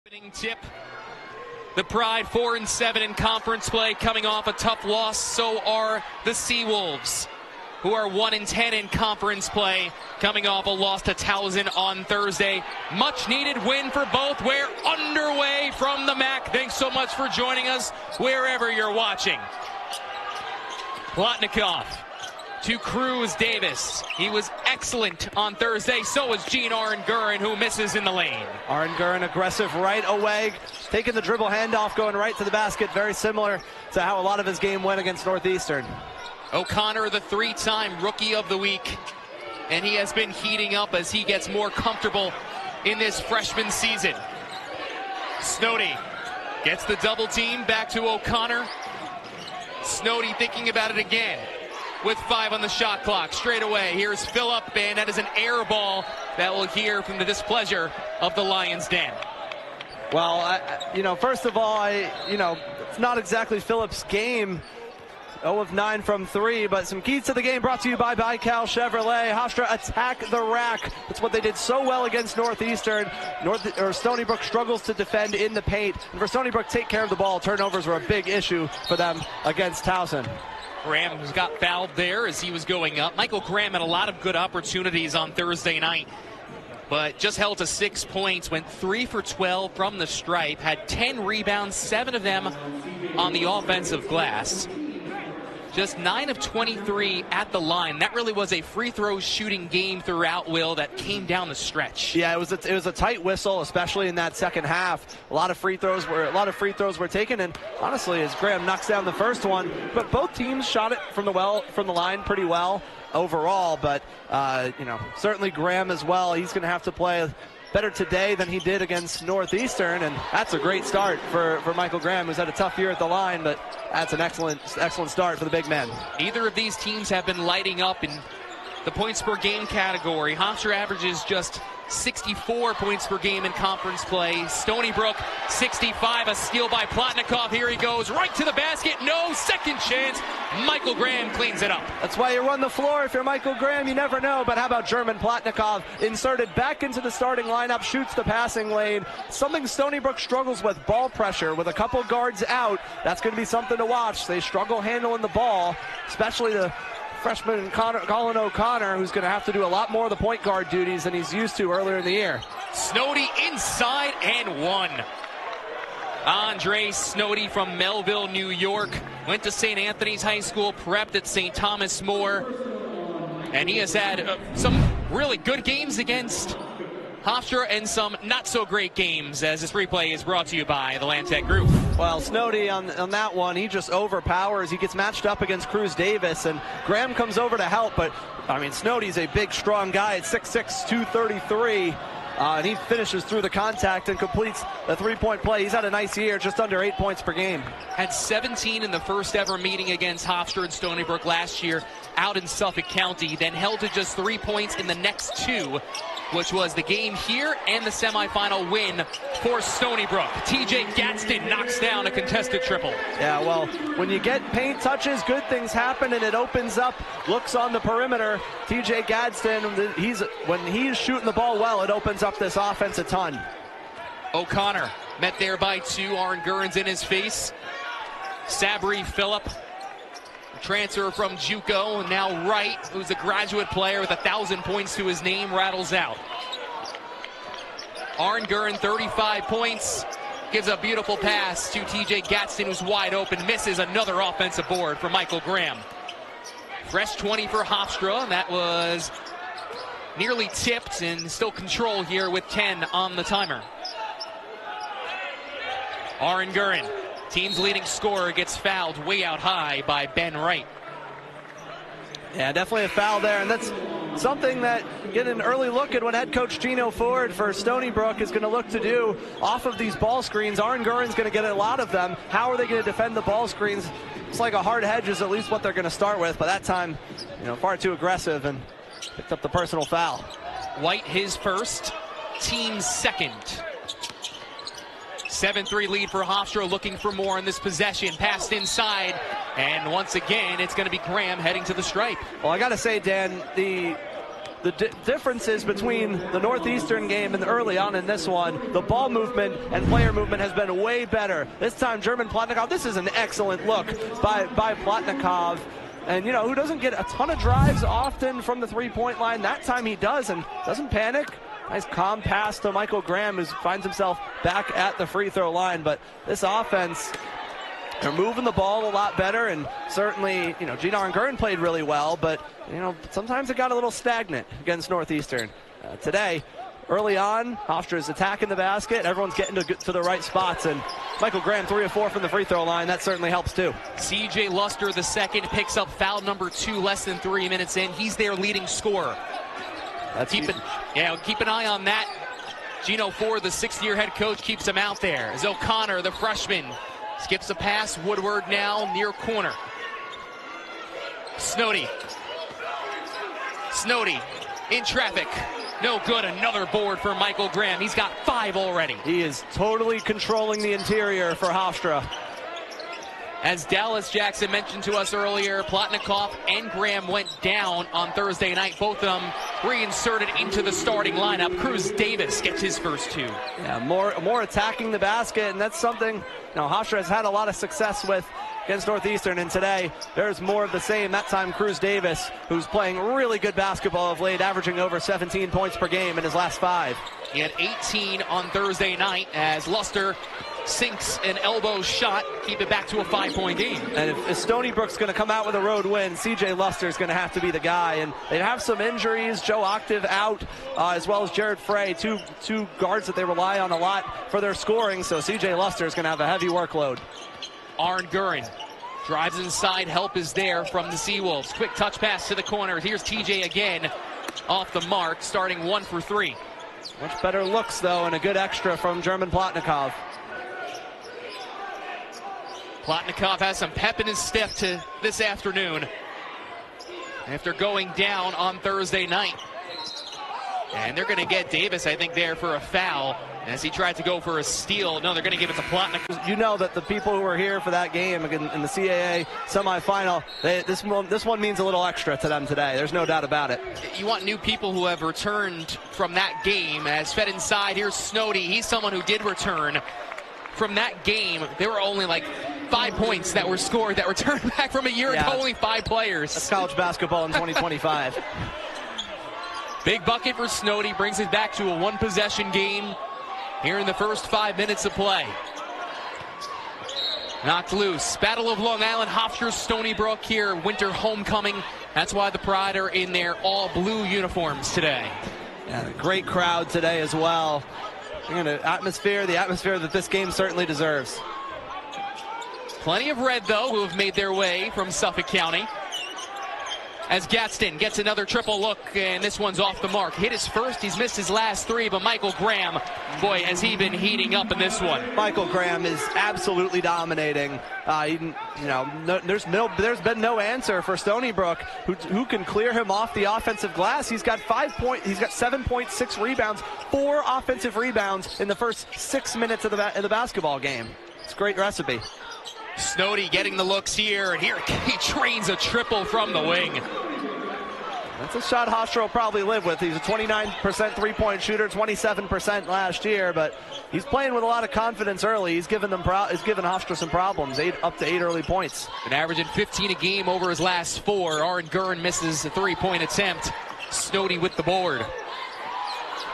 Tip. The Pride 4-7 in conference play, coming off a tough loss. So are the Seawolves, who are 1-10 in conference play, coming off a loss to Towson on Thursday. Much needed win for both. We're underway from the MAC. Thanks so much for joining us wherever you're watching. Plotnikov to Cruz Davis. He was excellent on Thursday. So was Gene Arenguren, who misses in the lane. Arenguren aggressive right away, taking the dribble handoff, going right to the basket. Very similar to how a lot of his game went against Northeastern. O'Connor, the three-time Rookie of the Week, and he has been heating up as he gets more comfortable in this freshman season. Snoddy gets the double team, back to O'Connor. Snoddy thinking about it again with 5 on the shot clock. Straight away, here's Phillip, and that is an air ball that will hear from the displeasure of the Lions' Den. Well, first of all, it's not exactly Phillip's game. 0 of 9 from 3, but some keys to the game brought to you by Baikal Chevrolet. Hofstra attack the rack. That's what they did so well against Northeastern. Stonybrook struggles to defend in the paint. And for Stonybrook, take care of the ball. Turnovers were a big issue for them against Towson. Graham got fouled there as he was going up. Michael Graham had a lot of good opportunities on Thursday night, but just held to 6 points, went 3 for 12 from the stripe, had 10 rebounds, 7 of them on the offensive glass. Just 9 of 23 at the line. That really was a free throw shooting game throughout, Will, that came down the stretch. Yeah, it was a tight whistle, especially in that second half. A lot of free throws were taken, and honestly, as Graham knocks down the first one, but both teams shot it from the line pretty well overall. But certainly Graham as well. He's going to have to play better today than he did against Northeastern, and that's a great start for Michael Graham, who's had a tough year at the line, but that's an excellent start for the big men. Either of these teams have been lighting up in the points per game category. Hofstra averages just 64 points per game in conference play. Stonybrook 65, a steal by Plotnikov. Here he goes right to the basket. No second chance. Michael Graham cleans it up. That's why you run the floor. If you're Michael Graham, you never know. But how about German Plotnikov, inserted back into the starting lineup, shoots the passing lane. Something Stonybrook struggles with, ball pressure with a couple guards out. That's going to be something to watch. They struggle handling the ball, especially the freshman Colin O'Connor, who's going to have to do a lot more of the point guard duties than he's used to earlier in the year. Snoddy inside and one. Andre Snoddy from Melville, New York. Went to St. Anthony's High School, prepped at St. Thomas More. And he has had some really good games against Hofstra and some not-so-great games, as this replay is brought to you by the Lantec Group. Well, Snoddy on that one, he just overpowers. He gets matched up against Cruz Davis, and Graham comes over to help. But, Snoddy's a big, strong guy at 6'6", 233. And he finishes through the contact and completes the three-point play. He's had a nice year, just under 8 points per game. Had 17 in the first ever meeting against Hofstra and Stonybrook last year out in Suffolk County, then held to just 3 points in the next 2, which was the game here and the semifinal win for Stonybrook. TJ Gadsden knocks down a contested triple. Yeah, well, when you get paint touches, good things happen, and it opens up looks on the perimeter. TJ Gadsden, when he's shooting the ball well, it opens up this offense a ton. O'Connor met there by 2. Arenguren's in his face. Sabri Phillip, transfer from JUCO, and now Wright, who's a graduate player with 1,000 points to his name, rattles out. Arenguren, 35 points, gives a beautiful pass to TJ Gadsden, who's wide open, misses. Another offensive board for Michael Graham. Fresh 20 for Hofstra, and that was nearly tipped, and still control here with 10 on the timer. Arenguren, team's leading scorer, gets fouled way out high by Ben Wright. Yeah, definitely a foul there, and that's something that get an early look at what head coach Gino Ford for Stonybrook is going to look to do off of these ball screens. Arenguren's going to get a lot of them. How are they going to defend the ball screens? It's like a hard hedge is at least what they're going to start with, but that time, far too aggressive and picked up the personal foul. White his first, team second. 7-3 lead for Hofstra, looking for more in this possession. Passed inside, and once again, it's going to be Graham heading to the stripe. Well, I got to say, Dan, the the differences between the Northeastern game and early on in this one, the ball movement and player movement has been way better. This time, German Plotnikov, this is an excellent look by Plotnikov. And, you know, who doesn't get a ton of drives often from the three-point line. That time he does and doesn't panic. Nice calm pass to Michael Graham, who finds himself back at the free throw line. But this offense, they're moving the ball a lot better, and certainly, you know, Gene Arngern played really well, but, you know, sometimes it got a little stagnant against Northeastern. Today, early on, Hofstra is attacking the basket. Everyone's getting to the right spots, and Michael Graham, 3 of 4 from the free throw line. That certainly helps too. CJ Luster, the second, picks up foul number 2 less than 3 minutes in. He's their leading scorer. Keep an eye on that. Gino Ford, the 6th-year head coach, keeps him out there. As O'Connor, the freshman, skips a pass. Woodward now near corner. Snoddy in traffic. No good. Another board for Michael Graham. He's got 5 already. He is totally controlling the interior for Hofstra. As Dallas Jackson mentioned to us earlier, Plotnikov and Graham went down on Thursday night. Both of them reinserted into the starting lineup. Cruz Davis gets his first 2. Yeah, more attacking the basket, and that's something, you know, Hofstra has had a lot of success with against Northeastern, and today there's more of the same. That time Cruz Davis, who's playing really good basketball of late, averaging over 17 points per game in his last 5. He had 18 on Thursday night as Luster sinks an elbow shot, keep it back to a 5-point game. And if Stonybrook's going to come out with a road win, CJ Luster's going to have to be the guy. And they have some injuries. Joe Octave out, as well as Jared Frey, two guards that they rely on a lot for their scoring. So CJ Luster's going to have a heavy workload. Arngern drives inside. Help is there from the Seawolves. Quick touch pass to the corner. Here's TJ again off the mark, starting 1 for 3. Much better looks, though, and a good extra from German Plotnikov. Plotnikov has some pep in his step to this afternoon after going down on Thursday night. And they're going to get Davis, I think, there for a foul as he tried to go for a steal. No, they're going to give it to Plotnikov. You know that the people who were here for that game in the CAA semifinal, this one means a little extra to them today. There's no doubt about it. You want new people who have returned from that game. As fed inside, here's Snoddy. He's someone who did return from that game. There were only like 5 points that were scored that returned back from a year ago. Only 5 players. That's college basketball in 2025. Big bucket for Snoddy, brings it back to a 1-possession game here in the first 5 minutes of play. Knocked loose. Battle of Long Island, Hofstra, Stonybrook here, winter homecoming. That's why the Pride are in their all-blue uniforms today. Yeah, great crowd today as well. The atmosphere that this game certainly deserves. Plenty of red, though, who have made their way from Suffolk County. As Gadsden gets another triple look, and this one's off the mark. Hit his first, he's missed his last 3, but Michael Graham, boy, has he been heating up in this one. Michael Graham is absolutely dominating. There's been no answer for Stonybrook who can clear him off the offensive glass. He's got 7.6 rebounds, 4 offensive rebounds in the first 6 minutes of the basketball game. It's a great recipe. Snoddy getting the looks here, and here he trains a triple from the wing. That's a shot Hofstra will probably live with. He's a 29% three-point shooter, 27% last year, but he's playing with a lot of confidence early. He's given Hofstra some problems, up to 8 early points. Been averaging 15 a game over his last 4. Arngern misses a 3-point attempt. Snoddy with the board.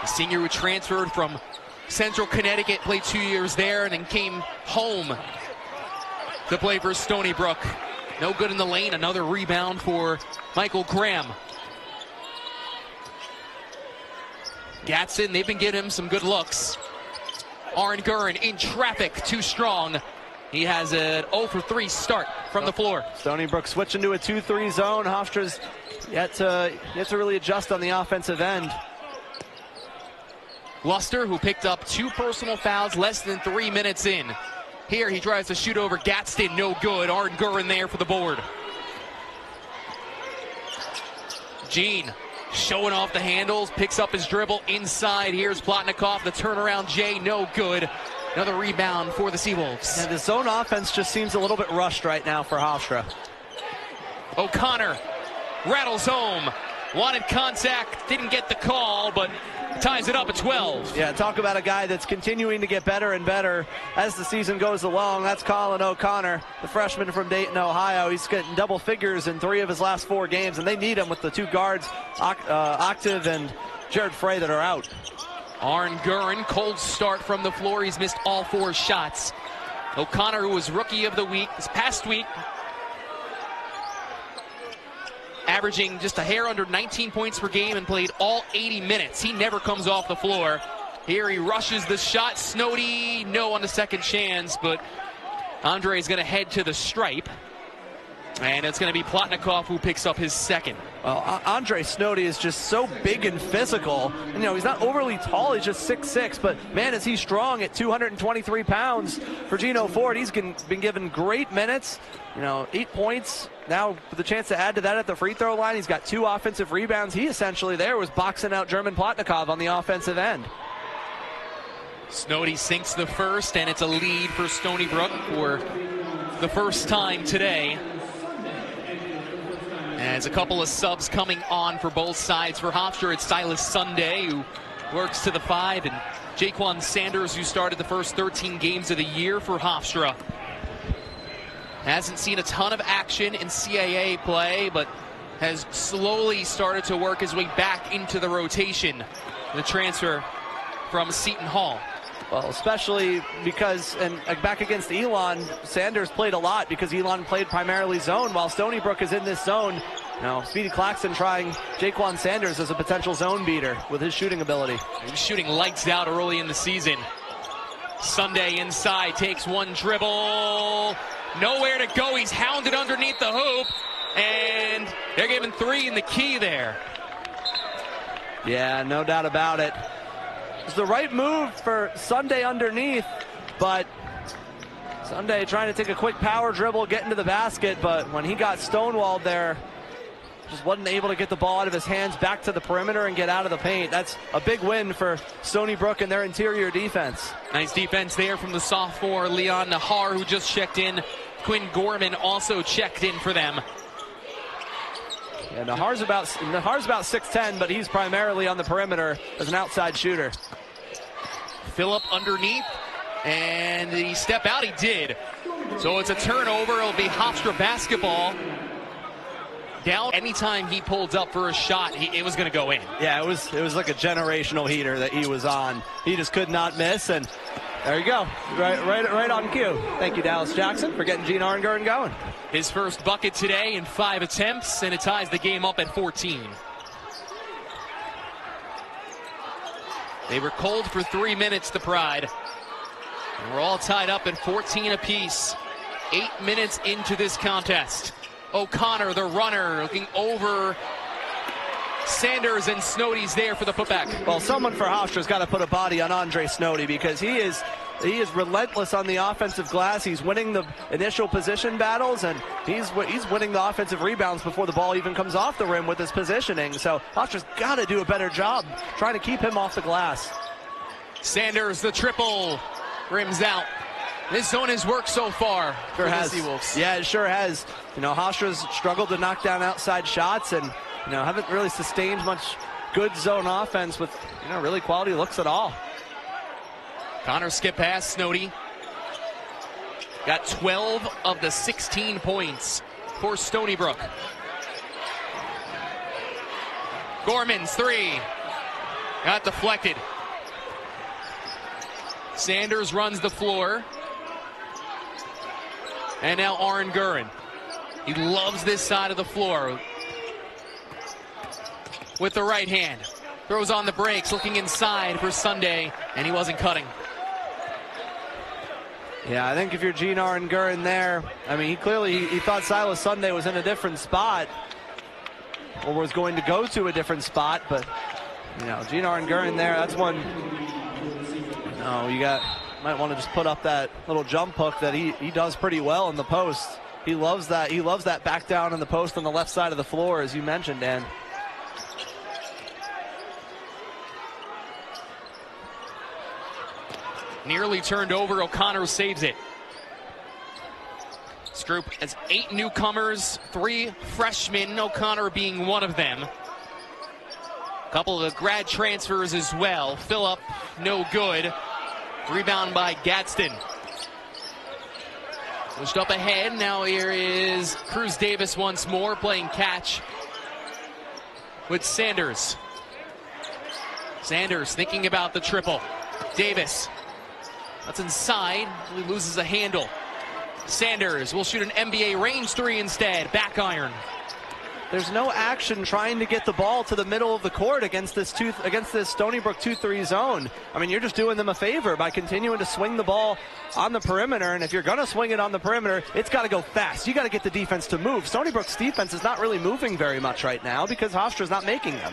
The senior who transferred from Central Connecticut, played 2 years there, and then came home to play for Stonybrook. No good in the lane. Another rebound for Michael Graham. Gadsden, they've been giving him some good looks. Arngern in traffic, too strong. He has an 0 for 3 start from the floor. Stonybrook switching to a 2-3 zone. Hofstra's yet to really adjust on the offensive end. Luster, who picked up 2 personal fouls less than 3 minutes in. Here he tries to shoot over Gadsden, no good. Arngern there for the board. Gene showing off the handles, picks up his dribble inside. Here's Plotnikov, the turnaround J, no good. Another rebound for the Seawolves. Yeah, the zone offense just seems a little bit rushed right now for Hofstra. O'Connor rattles home. wanted contact, didn't get the call, but ties it up at 12. Yeah, talk about a guy that's continuing to get better and better as the season goes along. That's Colin O'Connor, the freshman from Dayton, Ohio. He's getting double figures in 3 of his last 4 games, and they need him with the 2 guards, Octave and Jared Frey, that are out. Arn Gurin, cold start from the floor. He's missed all 4 shots. O'Connor, who was Rookie of the Week this past week, averaging just a hair under 19 points per game and played all 80 minutes. He never comes off the floor. Here he rushes the shot. Snoddy, no on the second chance, but Andre is going to head to the stripe. And it's going to be Plotnikov who picks up his second. Well, Andre Snoddy is just so big and physical. And, he's not overly tall. He's just 6'6", but, man, is he strong at 223 pounds. For Gino Ford, he's been given great minutes. 8 points. Now with the chance to add to that at the free throw line, he's got 2 offensive rebounds. He essentially there was boxing out German Plotnikov on the offensive end. Snoddy sinks the first, and it's a lead for Stonybrook for the first time today. As a couple of subs coming on for both sides. For Hofstra, it's Silas Sunday, who works to the 5, and Jaquan Sanders, who started the first 13 games of the year for Hofstra. Hasn't seen a ton of action in CAA play, but has slowly started to work his way back into the rotation. The transfer from Seton Hall. Well, especially because, and back against Elon, Sanders played a lot because Elon played primarily zone, while Stonybrook is in this zone. Speedy Claxton trying Jaquan Sanders as a potential zone beater with his shooting ability. He was shooting lights out early in the season. Sunday inside, takes 1 dribble. Nowhere to go. He's hounded underneath the hoop, and they're giving 3 in the key there. Yeah, no doubt about it. It's the right move for Sunday underneath, but Sunday trying to take a quick power dribble, get into the basket, but when he got stonewalled there, just wasn't able to get the ball out of his hands back to the perimeter and get out of the paint. That's a big win for Stonybrook and their interior defense. Nice defense there from the sophomore Leon Nahar, who just checked in. Quinn Gorman also checked in for them. Yeah, Nahar's about 6'10", but he's primarily on the perimeter as an outside shooter. Phillip underneath, and did he step out? He did. So it's a turnover. It'll be Hofstra basketball. Down anytime he pulled up for a shot, it was going to go in. Yeah, it was like a generational heater that he was on. He just could not miss, and there you go, right on cue. Thank you, Dallas Jackson, for getting Gene Arngard going. His first bucket today in 5 attempts, and it ties the game up at 14. They were cold for 3 minutes, the Pride. And we're all tied up at 14 apiece. 8 minutes into this contest. O'Connor, the runner, looking over Sanders, and Snoddy's there for the putback. Well, someone for Hofstra's got to put a body on Andre Snoddy, because he is relentless on the offensive glass. He's winning the initial position battles, and he's winning the offensive rebounds before the ball even comes off the rim with his positioning. So Hofstra's got to do a better job trying to keep him off the glass. Sanders, the triple, rims out. This zone has worked so far for the Seawolves. Yeah, it sure has. Hofstra's struggled to knock down outside shots, and haven't really sustained much good zone offense with really quality looks at all. Connor skip past Snoddy. Got 12 of the 16 points for Stonybrook. Gorman's 3. Got deflected. Sanders runs the floor. And now Arn Gurin. He loves this side of the floor. With the right hand. Throws on the brakes, looking inside for Sunday, and he wasn't cutting. Yeah, I think if you're Gene Arn Gurin there, I mean, he thought Silas Sunday was in a different spot, or was going to go to a different spot, but Gene Arn Gurin there, that's one. Might want to just put up that little jump hook that he does pretty well in the post. He loves that. He loves that back down in the post on the left side of the floor, as you mentioned, Dan. Nearly turned over. O'Connor saves it. This group has 8 newcomers, 3 freshmen, O'Connor being one of them. Couple of grad transfers as well. Phillip, no good. Rebound by Gadsden. Pushed up ahead. Now here is Cruz Davis once more playing catch with Sanders. Sanders thinking about the triple. Davis. That's inside. He loses a handle. Sanders will shoot an NBA range three instead. Back iron. There's no action trying to get the ball to the middle of the court against this Stonybrook 2-3 zone. I mean, you're just doing them a favor by continuing to swing the ball on the perimeter. And if you're going to swing it on the perimeter, it's got to go fast. You got to get the defense to move. Stonybrook's defense is not really moving very much right now because Hofstra's not making them.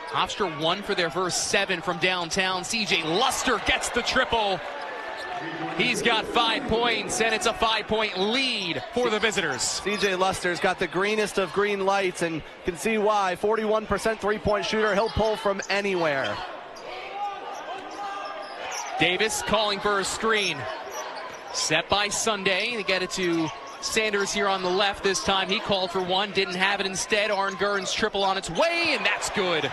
Hofstra won for their first 7 from downtown. CJ Luster gets the triple. He's got 5 points, and it's a 5-point lead for the visitors. CJ Luster's got the greenest of green lights, and can see why. 41% three-point shooter. He'll pull from anywhere. Davis calling for a screen. Set by Sunday. They get it to Sanders here on the left this time. He called for one, didn't have it instead. Arn Gurin's triple on its way, and that's good.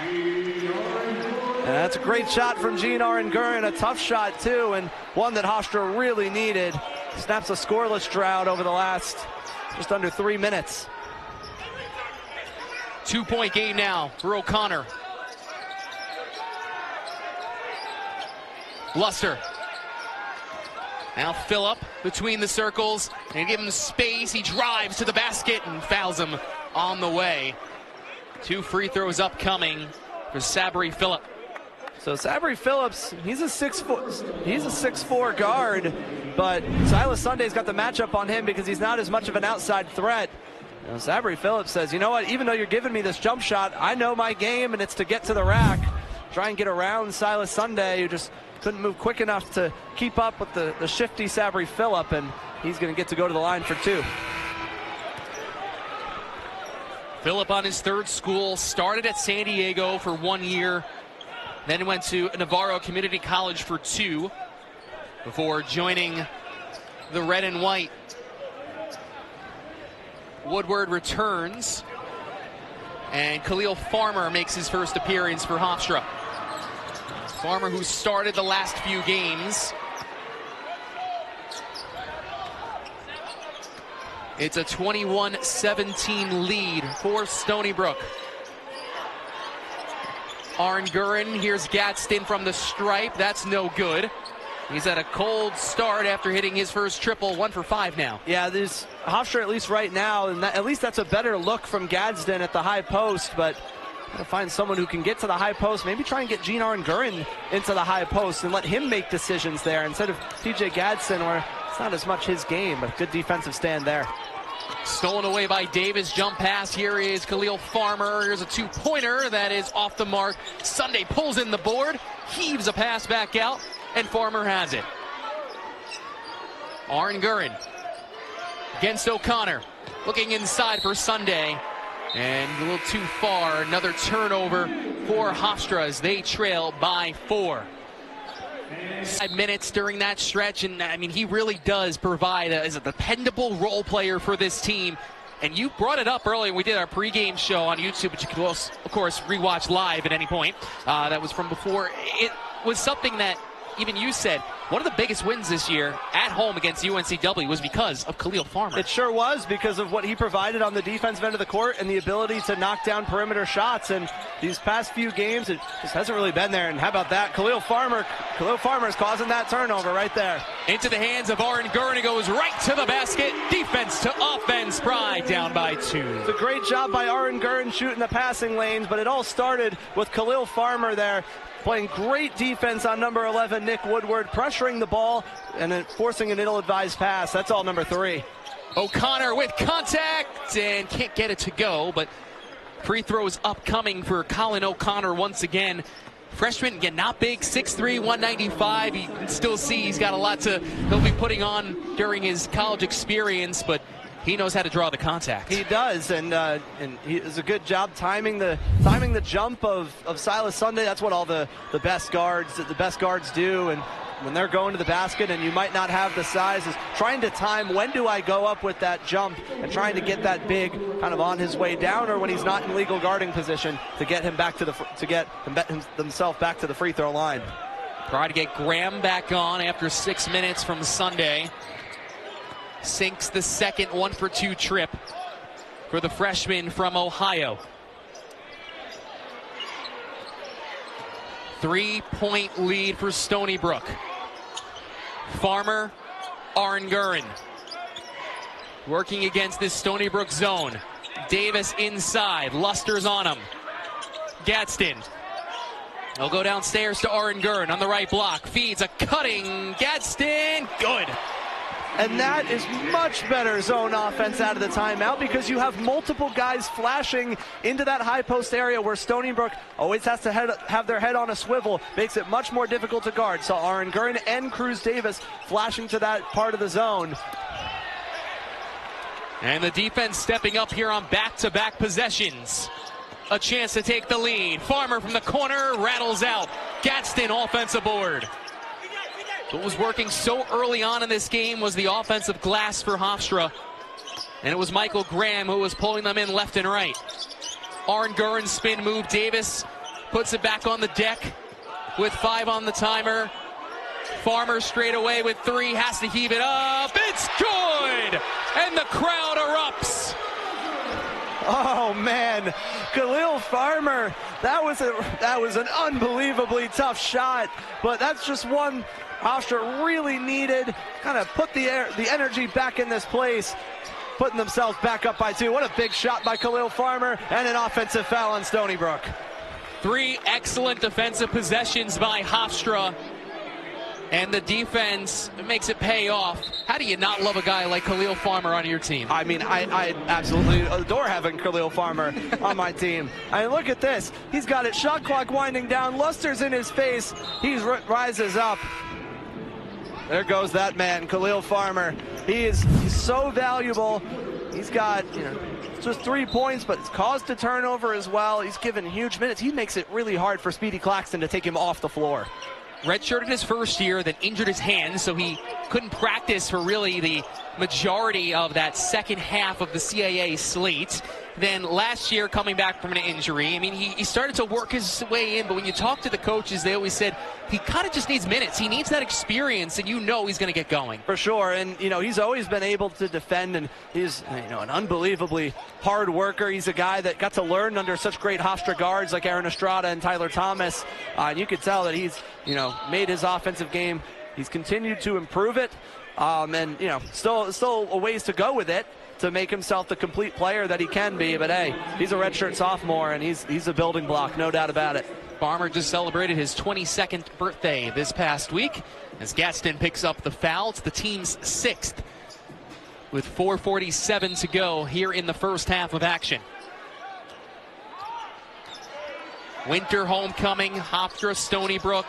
And that's a great shot from Gene Arn Gurin, a tough shot too, and one that Hofstra really needed. Snaps a scoreless drought over the last just under 3 minutes. 2-point game now for O'Connor. Luster. Now Phillip between the circles and give him space. He drives to the basket and fouls him on the way. 2 free throws upcoming for Sabri Phillip. So Sabri Phillips, he's a 6'4" guard, but Silas Sunday's got the matchup on him because he's not as much of an outside threat. You know, Sabri Phillips says, you know what, even though you're giving me this jump shot, I know my game, and it's to get to the rack. Try and get around Silas Sunday, who just couldn't move quick enough to keep up with the shifty Sabri Phillip, and he's going to get to go to the line for 2. Phillip on his 3rd school, started at San Diego for 1 year, then went to Navarro Community College for 2 before joining the red and white. Woodward returns, and Khalil Farmer makes his first appearance for Hofstra. Farmer, who started the last few games. It's a 21-17 lead for Stonybrook. Arn Gurin, here's Gadsden from the stripe. That's no good. He's had a cold start after hitting his first triple. 1 for 5 now. Yeah, there's Hofstra at least right now, and at least that's a better look from Gadsden at the high post, but gotta find someone who can get to the high post, maybe try and get Gene Arn Gurin into the high post and let him make decisions there instead of TJ Gadsden, where it's not as much his game, but good defensive stand there. Stolen away by Davis. Jump pass. Here is Khalil Farmer. Here's a 2-pointer that is off the mark. Sunday pulls in the board, heaves a pass back out, and Farmer has it. Arn Gurin against O'Connor. Looking inside for Sunday. And a little too far. Another turnover for Hofstra as they trail by 4. 5 minutes during that stretch, and I mean, he really does provide as a dependable role player for this team. And you brought it up earlier. We did our pregame show on YouTube, which you can, of course, rewatch live at any point. That was from before. It was something that even you said, one of the biggest wins this year at home against UNCW was because of Khalil Farmer. It sure was, because of what he provided on the defensive end of the court and the ability to knock down perimeter shots. And these past few games, it just hasn't really been there. And how about that? Khalil Farmer's causing that turnover right there. Into the hands of Arn Gurin. It goes right to the basket. Defense to offense. Pride down by 2. It's a great job by Arn Gurin shooting the passing lanes, but it all started with Khalil Farmer there, playing great defense on number 11, Nick Woodward, pressuring the ball and then forcing an ill-advised pass. That's all number 3. O'Connor with contact and can't get it to go, but free throws upcoming for Colin O'Connor once again. Freshman, again, not big, 6'3", 195. You can still see he's got a lot he'll be putting on during his college experience, but he knows how to draw the contact. He does, and he does a good job timing the jump of Silas Sunday. That's what all the best guards do, and when they're going to the basket and you might not have the size, is trying to time when do I go up with that jump and trying to get that big kind of on his way down, or when he's not in legal guarding position to get him back to himself back to the free throw line. Try to get Graham back on after 6 minutes from Sunday. Sinks the second 1-for-2 trip for the freshman from Ohio. 3-point lead for Stonybrook. Farmer, Aranguren working against this Stonybrook zone. Davis inside, Luster's on him. Gadsden. He'll go downstairs to Aranguren on the right block. Feeds a cutting Gadsden. Good. And that is much better zone offense out of the timeout, because you have multiple guys flashing into that high post area where Stonybrook always has to have their head on a swivel. Makes it much more difficult to guard. So Aranguren and Cruz Davis flashing to that part of the zone. And the defense stepping up here on back-to-back possessions. A chance to take the lead. Farmer from the corner rattles out. Gadsden offensive board. What was working so early on in this game was the offensive glass for Hofstra. And it was Michael Graham who was pulling them in left and right. Aranguren spin move. Davis puts it back on the deck with 5 on the timer. Farmer straight away with 3, has to heave it up. It's good! And the crowd erupts. Oh man, Khalil Farmer, that was an unbelievably tough shot, but that's just one Hofstra really needed. Kind of put the energy back in this place, putting themselves back up by 2. What a big shot by Khalil Farmer, and an offensive foul on Stonybrook. 3 excellent defensive possessions by Hofstra. And the defense makes it pay off. How do you not love a guy like Khalil Farmer on your team? I mean, I absolutely adore having Khalil Farmer on my team. I mean, look at this. He's got it. Shot clock winding down. Luster's in his face. He rises up. There goes that man, Khalil Farmer. He's so valuable. He's got, just 3 points, but it's caused a turnover as well. He's given huge minutes. He makes it really hard for Speedy Claxton to take him off the floor. Redshirted his first year, then injured his hand, so he couldn't practice for really the majority of that second half of the CAA slate. Then last year, coming back from an injury, I mean, he started to work his way in, but when you talk to the coaches, they always said he kind of just needs minutes. He needs that experience, and he's going to get going. For sure, and, he's always been able to defend, and he's, an unbelievably hard worker. He's a guy that got to learn under such great Hofstra guards like Aaron Estrada and Tyler Thomas, and you could tell that he's, made his offensive game. He's continued to improve it, and, still a ways to go with it to make himself the complete player that he can be. But hey, he's a redshirt sophomore, and he's a building block, no doubt about it. Farmer just celebrated his 22nd birthday this past week as Gadsden picks up the foul. It's the team's 6th with 4:47 to go here in the first half of action. Winter homecoming, Hofstra, Stonybrook,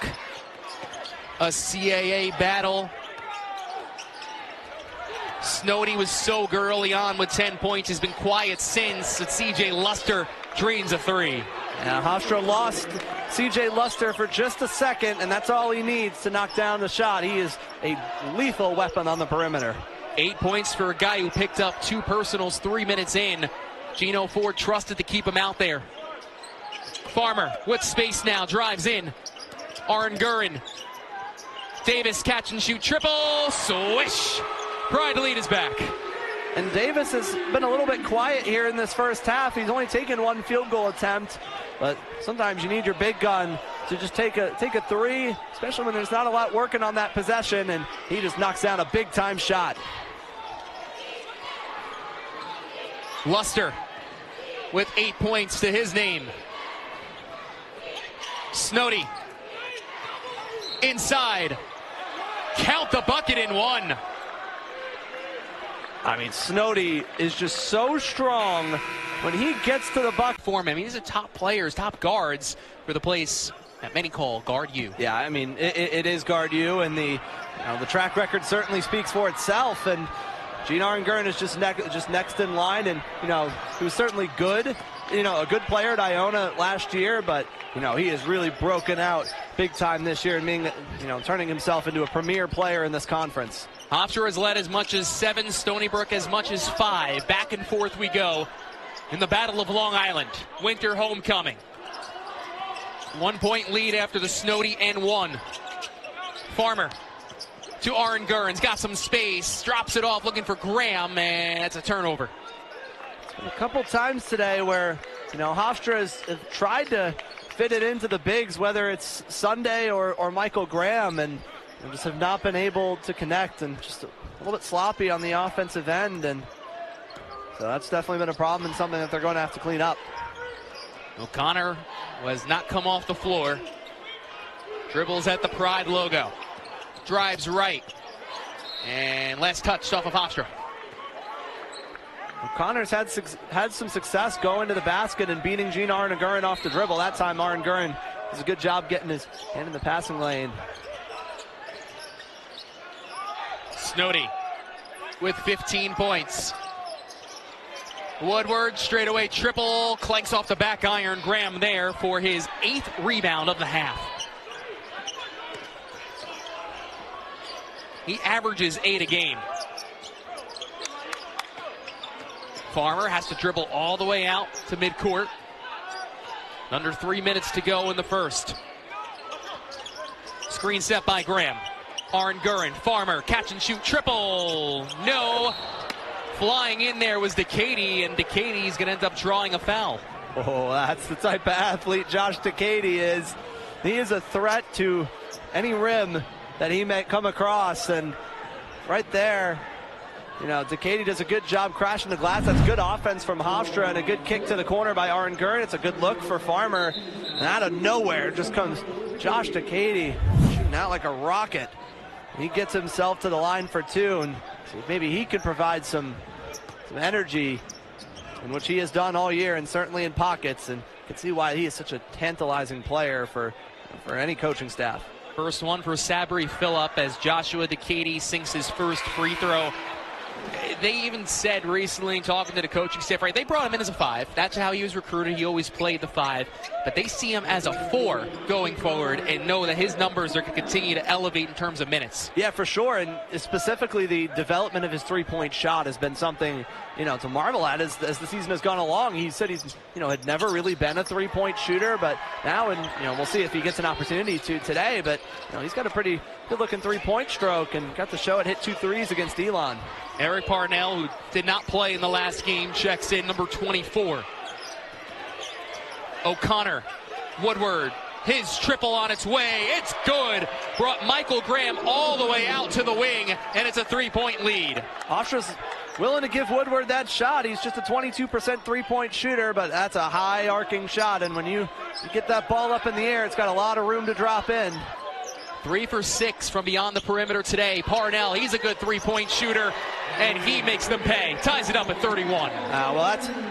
a CAA battle. Snoddy was so good early on with 10 points. He's been quiet since. It's CJ Luster drains a 3. Now Hofstra lost CJ Luster for just a second, and that's all he needs to knock down the shot. He is a lethal weapon on the perimeter. 8 points for a guy who picked up 2 personals 3 minutes in. Gino Ford trusted to keep him out there. Farmer with space now, drives in. Aranguren. Davis catch and shoot triple. Swish. Pride lead is back. And Davis has been a little bit quiet here in this first half. He's only taken 1 field goal attempt, but sometimes you need your big gun to just take a 3, especially when there's not a lot working on that possession, and he just knocks down a big time shot. Luster with 8 points to his name. Snoddy inside. Count the bucket in 1. I mean, Snoddy is just so strong when he gets to the bucket. I mean, these are top players, top guards for the place that many call Guard U. Yeah, I mean, it is Guard U, and the track record certainly speaks for itself. And Gene Aranguren is just next in line, and he was certainly good a good player at Iona last year, but he has really broken out big time this year and being, turning himself into a premier player in this conference. Hofstra has led as much as 7, Stonybrook as much as 5. Back and forth we go in the Battle of Long Island. Winter homecoming. 1 point lead after the Snoddy and 1. Farmer to Aaron Gurns, got some space, drops it off looking for Graham, and it's a turnover. A couple times today where, Hofstra has tried to fit it into the bigs, whether it's Sunday or Michael Graham, and just have not been able to connect, and just a little bit sloppy on the offensive end, and so that's definitely been a problem and something that they're going to have to clean up. O'Connor has not come off the floor. Dribbles at the Pride logo. Drives right. And last touch off of Hofstra. O'Connor's had some success going to the basket and beating Gene Arnagurin off the dribble. That time Arnagurin does a good job getting his hand in the passing lane. Snoddy with 15 points. Woodward straightaway triple, clanks off the back iron. Graham there for his 8th rebound of the half. He averages 8 a game. Farmer has to dribble all the way out to midcourt. Under 3 minutes to go in the first. Screen set by Graham. Arnagurin, Farmer, catch and shoot, triple. No. Flying in there was Decady, and Decady's going to end up drawing a foul. Oh, that's the type of athlete Josh Decady is. He is a threat to any rim that he may come across, and right there, Decady does a good job crashing the glass. That's good offense from Hofstra, and a good kick to the corner by Arnagurin. It's a good look for Farmer, and out of nowhere just comes Josh Decady shooting out like a rocket. He gets himself to the line for 2, and maybe he could provide some energy, in which he has done all year, and certainly in pockets, and you can see why he is such a tantalizing player for any coaching staff. First one for Sabri Phillip as Joshua Decady sinks his first free throw. They even said recently, talking to the coaching staff, right, they brought him in as a 5. That's how he was recruited. He always played the 5. But they see him as a 4 going forward and know that his numbers are going to continue to elevate in terms of minutes. Yeah, for sure. And specifically the development of his three-point shot has been something, to marvel at as the season has gone along. He said he's, had never really been a three-point shooter, but now, and we'll see if he gets an opportunity to today, but he's got a pretty good-looking three-point stroke and got to show it, hit 2 threes against Elon. Eric Parnell, who did not play in the last game, checks in, number 24. O'Connor, Woodward, his triple on its way. It's good. Brought Michael Graham all the way out to the wing, and it's a 3-point lead. Hofstra's willing to give Woodward that shot. He's just a 22% three-point shooter, but that's a high arcing shot, and when you get that ball up in the air, it's got a lot of room to drop in. 3 for 6 from beyond the perimeter today. Parnell, he's a good three-point shooter, and he makes them pay. Ties it up at 31. Well,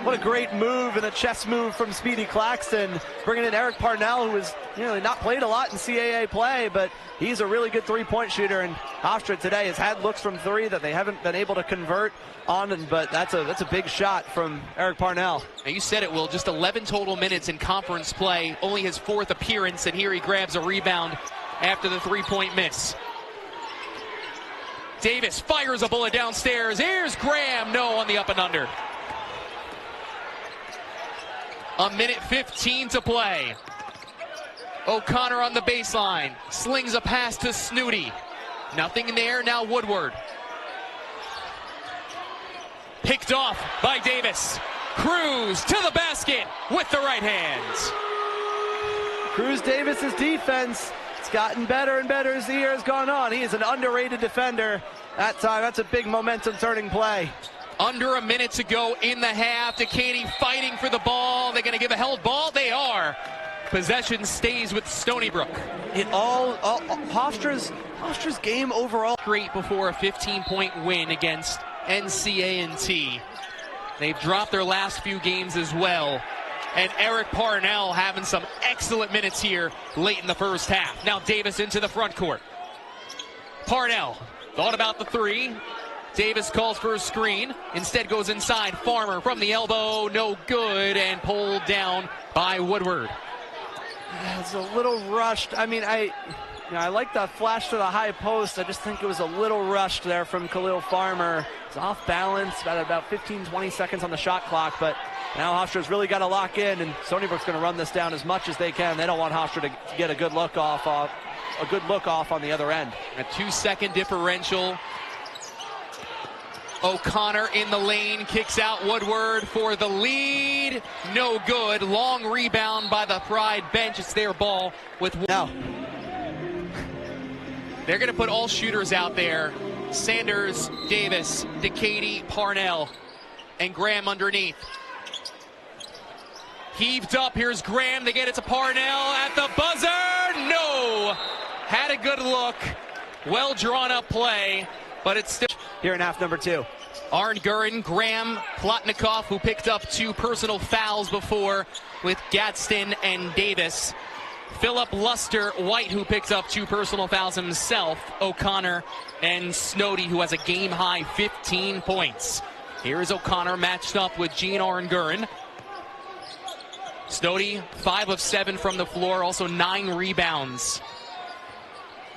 what a great move and a chess move from Speedy Claxton, bringing in Eric Parnell, who has not played a lot in CAA play, but he's a really good three-point shooter. And Hofstra today has had looks from 3 that they haven't been able to convert on, but that's a big shot from Eric Parnell. Now you said it, Will. Just 11 total minutes in conference play, only his 4th appearance, and here he grabs a rebound after the 3-point miss. Davis fires a bullet downstairs. Here's Graham. No on the up and under. 1:15 to play. O'Connor on the baseline. Slings a pass to Snoddy. Nothing there. Now Woodward. Picked off by Davis. Cruz to the basket with the right hands. Cruz Davis's defense, it's gotten better and better as the year has gone on. He is an underrated defender. That time, that's a big momentum turning play. Under a minute to go in the half. Decady fighting for the ball. They're going to give a held ball. They are. Possession stays with Stonybrook. Hofstra's game overall. Straight before a 15-point win against NCAA1. They've dropped their last few games as well. And Eric Parnell having some excellent minutes here late in the first half. Now Davis into the front court. Parnell thought about the 3. Davis calls for a screen. Instead goes inside. Farmer from the elbow. No good. And pulled down by Woodward. It's a little rushed. I mean, I like the flash to the high post. I just think it was a little rushed there from Khalil Farmer. It's off balance, about 15, 20 seconds on the shot clock, but now Hofstra's really got to lock in, and Stonybrook's going to run this down as much as they can. They don't want Hofstra to get a good look off on the other end. A 2-second differential. O'Connor in the lane, kicks out Woodward for the lead. No good. Long rebound by the Pride bench. It's their ball with one. Now, they're going to put all shooters out there. Sanders, Davis, DeCady, Parnell, and Graham underneath. Heaved up, here's Graham. They get it to Parnell at the buzzer. No! Had a good look. Well drawn up play, but it's still... Here in half number 2. Arn Gurin, Graham, Plotnikov, who picked up 2 personal fouls before with Gadsden and Davis. Phillip Luster, White, who picked up 2 personal fouls himself. O'Connor and Snoddy, who has a game-high 15 points. Here is O'Connor matched up with Gene Arn Gurin. Snoddy, 5 of 7 from the floor, also 9 rebounds.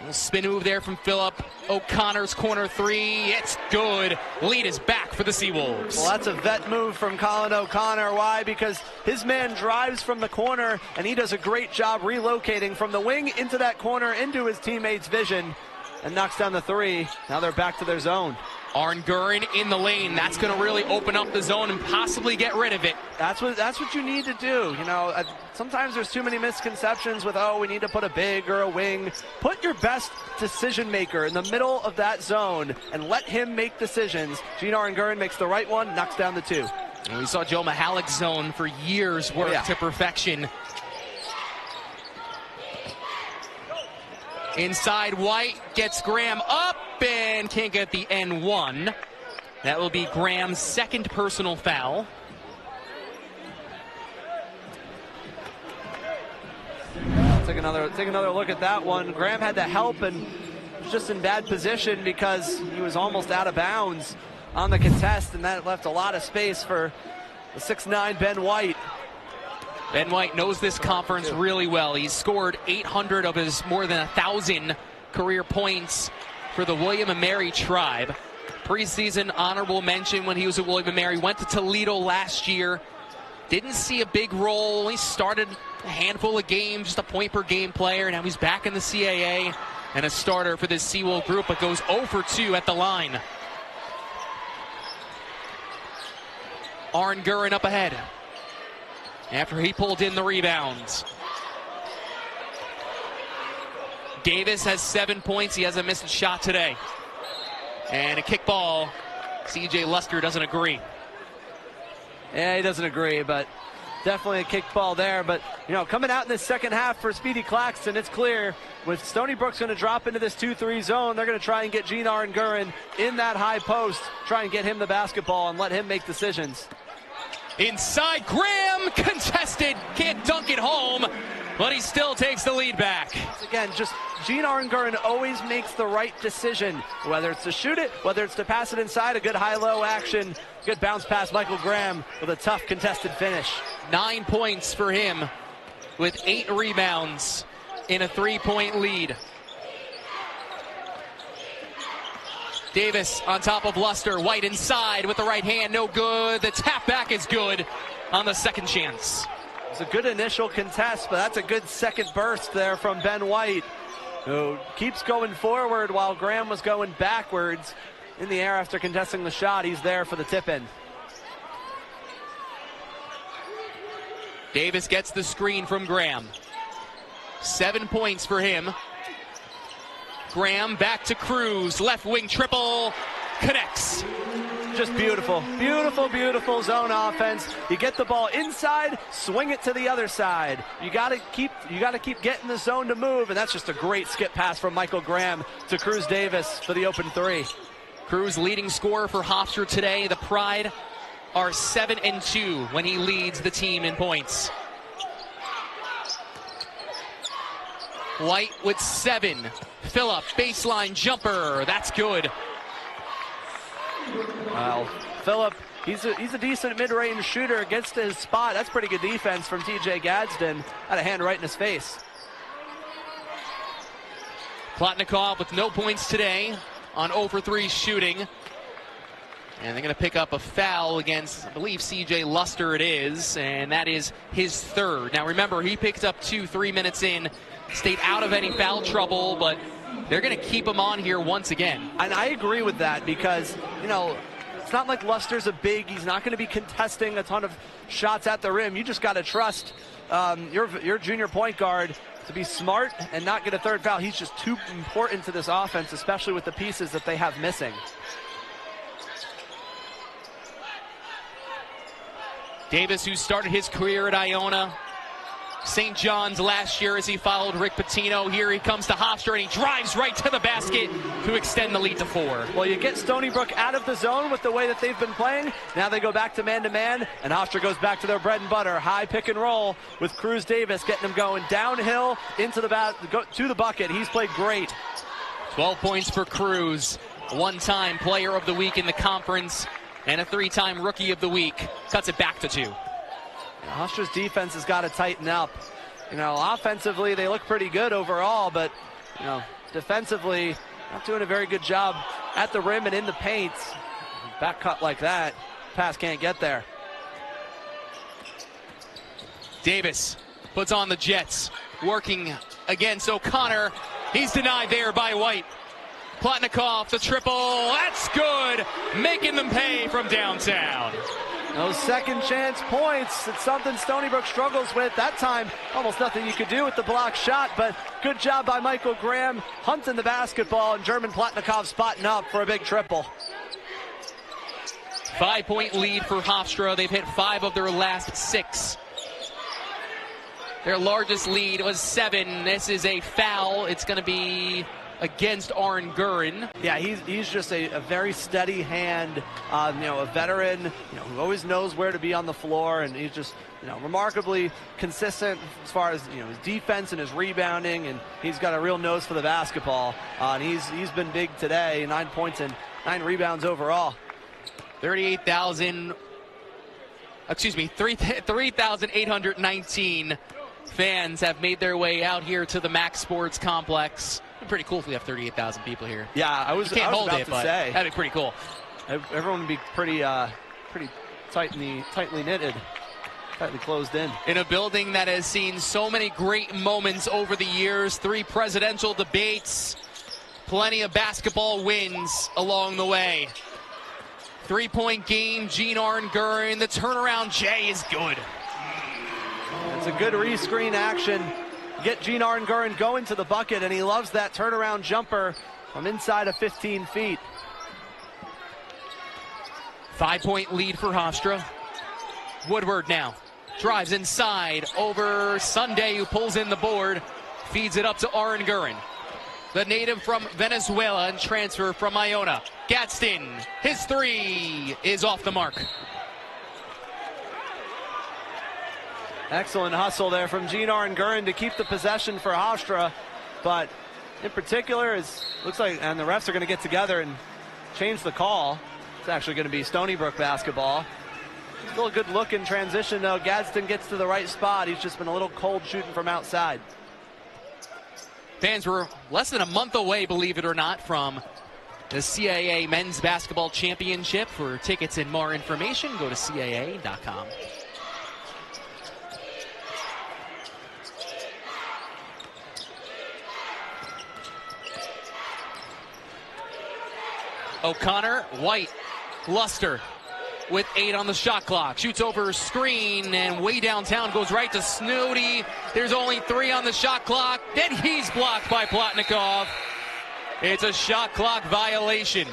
A spin move there from Phillip. O'Connor's corner 3. It's good. Lead is back for the Seawolves. Well, that's a vet move from Colin O'Connor. Why? Because his man drives from the corner, and he does a great job relocating from the wing into that corner, into his teammate's vision, and knocks down the 3. Now they're back to their zone. Arn Gurin in the lane. That's going to really open up the zone and possibly get rid of it. That's what you need to do. You know, sometimes there's too many misconceptions with, we need to put a big or a wing. Put your best decision maker in the middle of that zone and let him make decisions. Gene Arn Gurin makes the right one, knocks down the 2. And we saw Joe Mihalik's zone for years work to perfection. Inside, White gets Graham up and can't get the N1. That will be Graham's 2nd personal foul. Take another look at that one. Graham had to help and was just in bad position because he was almost out of bounds on the contest, and that left a lot of space for the 6'9" Ben White. Ben White knows this conference really well. He's scored 800 of his more than 1,000 career points for the William & Mary Tribe. Preseason honorable mention when he was at William & Mary. Went to Toledo last year. Didn't see a big role. He started a handful of games, just a point-per-game player. Now he's back in the CAA and a starter for this Seawolf group, but goes 0 for 2 at the line. Arn Gurin up ahead after he pulled in the rebounds. Davis has 7 points. He hasn't missed a shot today. And a kick ball. CJ Luster doesn't agree. Yeah, he doesn't agree, but definitely a kick ball there. But, coming out in this second half for Speedy Claxton, it's clear with Stonybrook's going to drop into this 2-3 zone, they're going to try and get Gene Arn Gurin in that high post, try and get him the basketball and let him make decisions. Inside, Graham contested, can't dunk it home, but he still takes the lead back. Again, just Gene Arn Gurin always makes the right decision, whether it's to shoot it, whether it's to pass it inside, a good high-low action, good bounce pass, Michael Graham with a tough contested finish. 9 points for him with 8 rebounds in a 3-point lead. Davis on top of Luster. White inside with the right hand, no good. The tap back is good on the second chance. It's a good initial contest, but that's a good second burst there from Ben White, who keeps going forward while Graham was going backwards in the air after contesting the shot. He's there for the tip-in. Davis gets the screen from Graham. 7 points for him. Graham back to Cruz, left wing triple, connects. Just beautiful, beautiful, beautiful zone offense. You get the ball inside, swing it to the other side. You gotta keep getting the zone to move, and that's just a great skip pass from Michael Graham to Cruz Davis for the open 3. Cruz leading scorer for Hofstra today. The Pride are 7-2 when he leads the team in points. White with 7. Phillip, baseline jumper, that's good. Well, Phillip, he's a decent mid-range shooter, gets to his spot. That's pretty good defense from TJ Gadsden. Had a hand right in his face. Plotnikov with no points today on 0 for 3 shooting. And they're going to pick up a foul against, I believe, C.J. Luster it is, and that is his third. Now remember, he picked up 2 3 minutes in, stayed out of any foul trouble, but they're going to keep him on here once again. And I agree with that because, you know, it's not like Luster's a big, he's not going to be contesting a ton of shots at the rim. You just got to trust your junior point guard to be smart and not get a third foul. He's just too important to this offense, especially with the pieces that they have missing. Davis, who started his career at Iona St. John's last year as he followed Rick Pitino. Here he comes to Hofstra, and he drives right to the basket to extend the lead to 4. Well, you get Stonybrook out of the zone with the way that they've been playing. Now they go back to man-to-man, and Hofstra goes back to their bread and butter. High pick and roll with Cruz Davis getting him going downhill into to the bucket. He's played great. 12 points for Cruz, one-time player of the week in the conference, and a 3-time rookie of the week. Cuts it back to 2. Hofstra's defense has got to tighten up. You know, offensively they look pretty good overall, but you know, defensively not doing a very good job at the rim and in the paint. Back cut like that, pass can't get there. Davis puts on the Jets, working against O'Connor. He's denied there by White. Plotnikov, the triple, that's good, making them pay from downtown. Those second chance points, it's something Stonybrook struggles with. That time, almost nothing you could do with the block shot, but good job by Michael Graham, hunting the basketball, and German Plotnikov spotting up for a big triple. 5-point lead for Hofstra. They've hit 5 of their last 6. Their largest lead was 7. This is a foul. It's going to be against Arn Gurin. Yeah, he's just a very steady hand, you know, a veteran, you know, who always knows where to be on the floor, and he's just, you know, remarkably consistent as far as, you know, his defense and his rebounding, and he's got a real nose for the basketball, and he's been big today. 9 points and 9 rebounds overall. 3,819 fans have made their way out here to the Max Sports Complex. It'd be pretty cool if we have 38,000 people here. Yeah, I was about to say that'd be pretty cool. Everyone would be pretty tightly knitted, tightly closed in. In a building that has seen so many great moments over the years, 3 presidential debates, plenty of basketball wins along the way. 3-point game, Gene Arn Gurin. The turnaround J is good. It's a good rescreen action. Get Gene Arn Gurin going to the bucket, and he loves that turnaround jumper from inside of 15 feet. 5-point lead for Hofstra. Woodward now drives inside over Sunday, who pulls in the board, feeds it up to Arn Gurin. The native from Venezuela and transfer from Iona. Gadsden, his 3 is off the mark. Excellent hustle there from Gene Arn Gurin to keep the possession for Hofstra, but in particular, looks like, and the refs are going to get together and change the call. It's actually going to be Stonybrook basketball. Still a good look in transition, though. Gadsden gets to the right spot. He's just been a little cold shooting from outside. Fans were less than a month away, believe it or not, from the CAA Men's Basketball Championship. For tickets and more information, go to CAA.com. O'Connor, White, Luster with 8 on the shot clock. Shoots over screen and way downtown, goes right to Snoddy. There's only 3 on the shot clock. Then he's blocked by Plotnikov. It's a shot clock violation.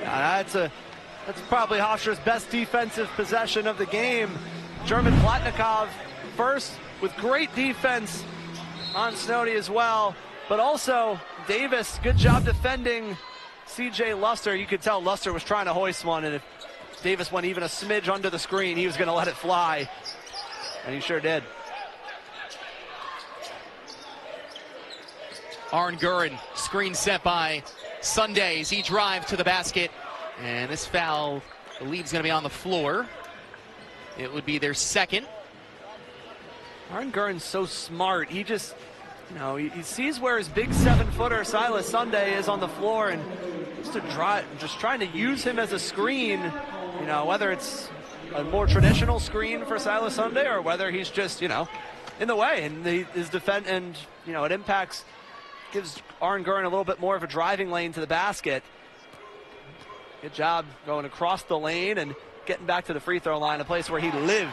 That's probably Hofstra's best defensive possession of the game. German Plotnikov first with great defense on Snoddy as well, but also Davis, good job defending C.J. Luster. You could tell Luster was trying to hoist one, and if Davis went even a smidge under the screen, he was going to let it fly, and he sure did. Arn Gurin, screen set by Sundays. He drives to the basket, And this foul, I believe, is going to be on the floor. It would be their second. Aaron Gurin's so smart. He just, he sees where his big 7-footer Silas Sunday is on the floor, and just trying to use him as a screen. Whether it's a more traditional screen for Silas Sunday or whether he's just, in the way, and his defense, and it impacts, gives Aaron Gurin a little bit more of a driving lane to the basket. Good job going across the lane and getting back to the free throw line, a place where he lived.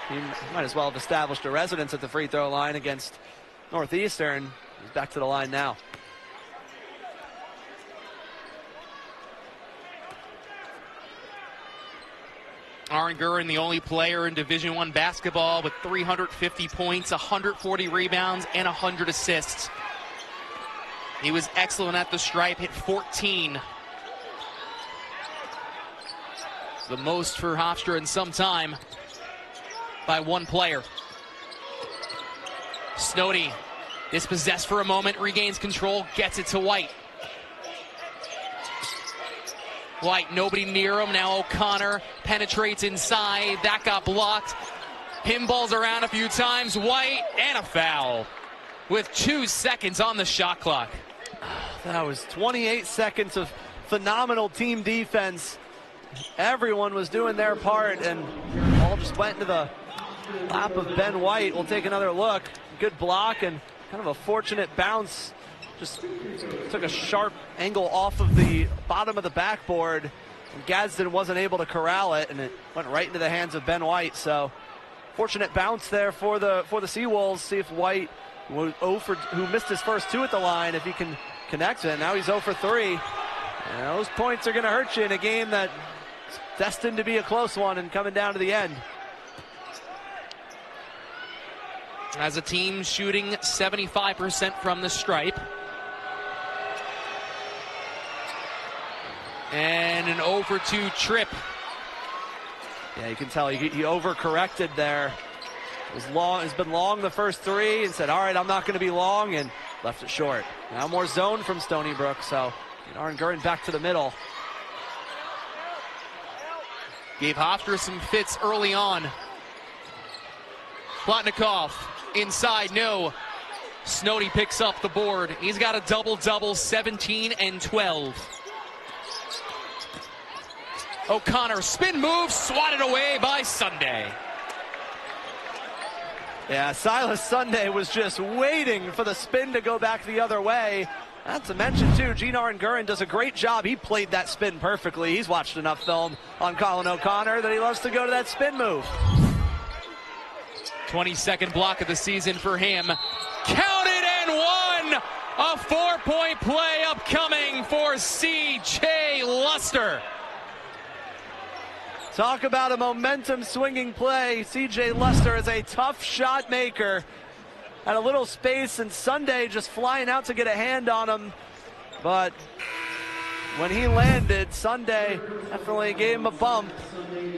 He might as well have established a residence at the free throw line against Northeastern. He's back to the line now. Aaron Gurin, the only player in Division I basketball with 350 points, 140 rebounds, and 100 assists. He was excellent at the stripe, hit 14. The most for Hofstra in some time by one player. Snoddy, dispossessed for a moment, regains control, gets it to White. White, nobody near him. Now O'Connor penetrates inside. That got blocked. Pinballs around a few times. White, and a foul with 2 seconds on the shot clock. That was 28 seconds of phenomenal team defense. Everyone was doing their part, and all just went into the lap of Ben White. We'll take another look. Good block and kind of a fortunate bounce. Just took a sharp angle off of the bottom of the backboard, and Gadsden wasn't able to corral it, and it went right into the hands of Ben White. So fortunate bounce there for the Seawolves. See if White, who missed his first 2 at the line, if he can connect it. Now he's 0 for 3. And those points are going to hurt you in a game that's destined to be a close one and coming down to the end. As a team shooting 75% from the stripe. And an 0 for 2 trip. Yeah, you can tell he overcorrected there. It's been long the first 3 and said, all right, I'm not going to be long, and left it short. Now more zone from Stonybrook, so Aaron Gurin back to the middle. Gave Hofstra some fits early on. Plotnikov inside, no. Snoddy picks up the board. He's got a double-double, 17 and 12. O'Connor, spin move, swatted away by Sunday. Yeah, Silas Sunday was just waiting for the spin to go back the other way. Not to mention, too, Aaron Gurin does a great job. He played that spin perfectly. He's watched enough film on Colin O'Connor that he loves to go to that spin move. 22nd block of the season for him. Counted and one! A 4-point play upcoming for C.J. Luster. Talk about a momentum swinging play. C.J. Luster is a tough shot maker. Had a little space, and Sunday just flying out to get a hand on him. But when he landed, Sunday definitely gave him a bump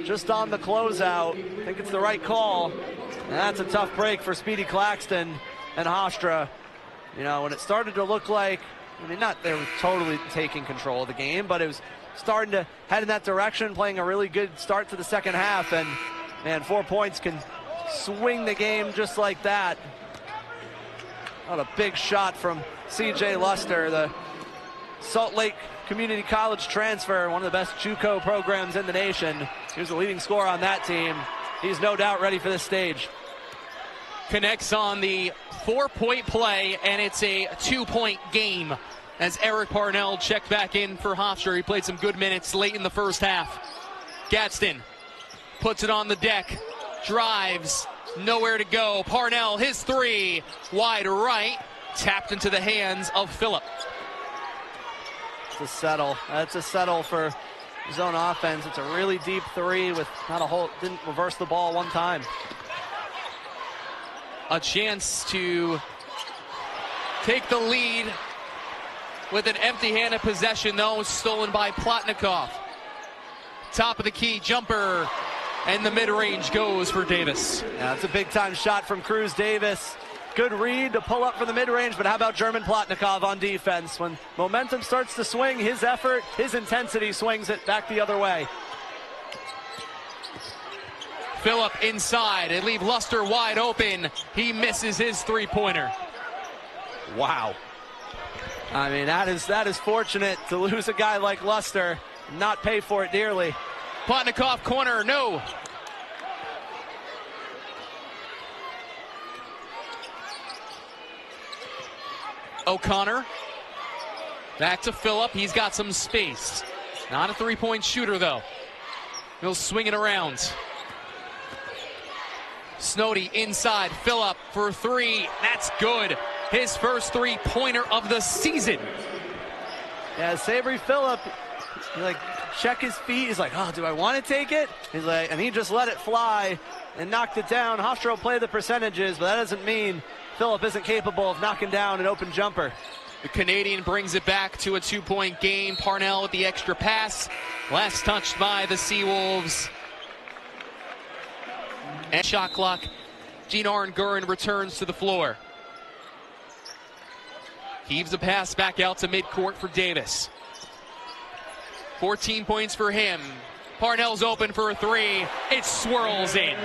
just on the closeout. I think it's the right call. And that's a tough break for Speedy Claxton and Hofstra. When it started to look like, not they were totally taking control of the game, but it was starting to head in that direction, playing a really good start to the second half. And, man, 4 points can swing the game just like that. What a big shot from C.J. Luster, the Salt Lake Community College transfer, one of the best JUCO programs in the nation. He was the leading scorer on that team. He's no doubt ready for this stage. Connects on the 4-point play, and it's a 2-point game as Eric Parnell checked back in for Hofstra. He played some good minutes late in the first half. Gadsden puts it on the deck, drives, nowhere to go. Parnell, his 3, wide right, tapped into the hands of Phillip. It's a settle. That's a settle for zone offense. It's a really deep 3 with not a whole, didn't reverse the ball one time. A chance to take the lead with an empty-handed possession, though, stolen by Plotnikov. Top of the key jumper, and the mid-range goes for Davis. Yeah, it's a big-time shot from Cruz Davis. good read to pull up from the mid-range, but how about German Plotnikov on defense? When momentum starts to swing, his effort, his intensity swings it back the other way. Phillip inside, and leave Luster wide open. He misses his three-pointer. Wow. I mean, that is fortunate to lose a guy like Luster, not pay for it dearly. Plotnikov corner, no. O'Connor. Back to Phillip. He's got some space. Not a three-point shooter, though. He'll swing it around. Snoddy inside. Phillip for three. That's good. His first three-pointer of the season. Yeah, Savory Phillip, he check his feet. He's like, oh, do I want to take it? He's like, and he just let it fly and knocked it down. Hofstra will play the percentages, but that doesn't mean Phillip isn't capable of knocking down an open jumper. The Canadian brings it back to a two-point game. Parnell with the extra pass. Last touched by the Seawolves. And shot clock. Gene Arenguren returns to the floor. Heaves a pass back out to midcourt for Davis. 14 points for him. Parnell's open for a three. It swirls in.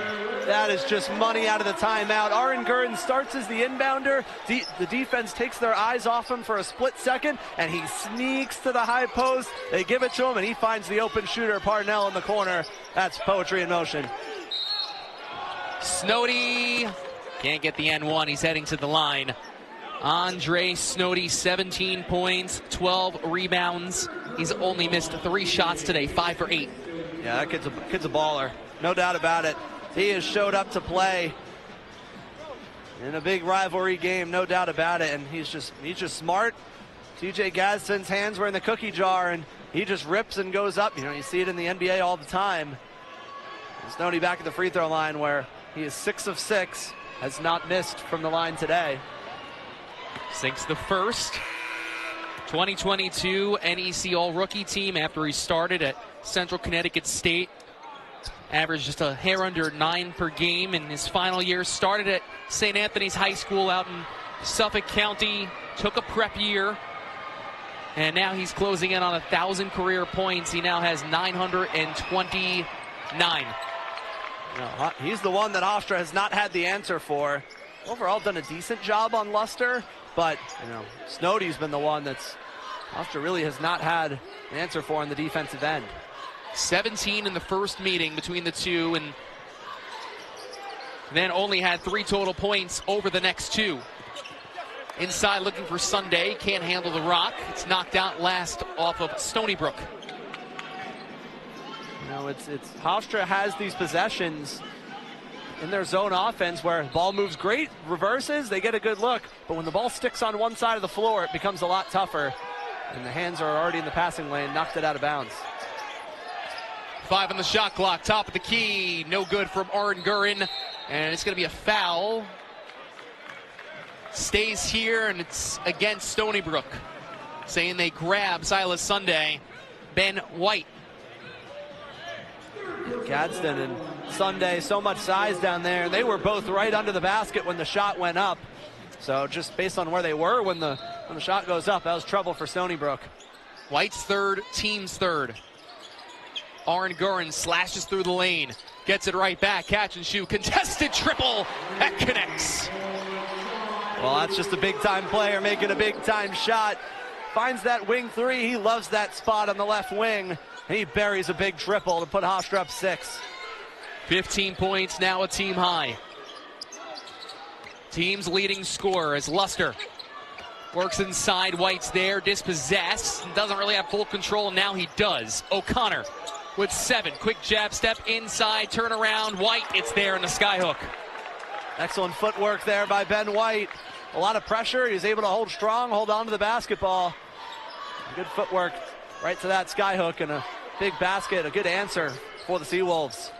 That is just money out of the timeout. Arenguren starts as the inbounder. The defense takes their eyes off him for a split second, and he sneaks to the high post. They give it to him, and he finds the open shooter, Parnell, in the corner. That's poetry in motion. Snoddy can't get the N1. He's heading to the line. Andre Snoddy, 17 points, 12 rebounds. He's only missed 3 shots today, 5 for 8. Yeah, that kid's a baller, no doubt about it. He has showed up to play in a big rivalry game, no doubt about it, and he's just smart. TJ Gadsden's hands were in the cookie jar, and he just rips and goes up. You know, you see it in the NBA all the time. And Snoddy back at the free throw line where he is 6 of 6, has not missed from the line today. Sinks the first 2022 NEC All-Rookie team after he started at Central Connecticut State. Averaged just a hair under 9 per game in his final year. Started at St. Anthony's High School out in Suffolk County. Took a prep year. And now he's closing in on 1,000 career points. He now has 929. No, he's the one that Hofstra has not had the answer for. Overall done a decent job on Luster, but Snoddy's been the one that's Hofstra really has not had an answer for on the defensive end. 17 in the first meeting between the two, and then only had 3 total points over the next 2. Inside looking for Sunday, can't handle the rock. It's knocked out last off of Stonybrook. It's Hofstra has these possessions in their zone offense where the ball moves great, reverses, they get a good look, but when the ball sticks on one side of the floor, it becomes a lot tougher, and the hands are already in the passing lane, knocked it out of bounds. 5 on the shot clock, top of the key, no good from Arenguren, and it's going to be a foul. Stays here, and it's against Stonybrook, saying they grab Silas Sunday. Ben White. Gadsden and Sunday, so much size down there. They were both right under the basket when the shot went up. So just based on where they were when the shot goes up, that was trouble for Stonybrook. White's third, team's third. Arenguren slashes through the lane, gets it right back, catch and shoot, contested triple, that connects. Well, that's just a big-time player making a big-time shot. Finds that wing 3, he loves that spot on the left wing. He buries a big triple to put Hofstra up 6. 15 points, now a team high. Team's leading scorer is Luster. Works inside, White's there, dispossessed, doesn't really have full control, now he does. O'Connor with 7, quick jab step inside, turn around, White, it's there in the skyhook. Excellent footwork there by Ben White. A lot of pressure, he's able to hold strong, hold on to the basketball. Good footwork right to that skyhook, and a big basket, a good answer for the Seawolves.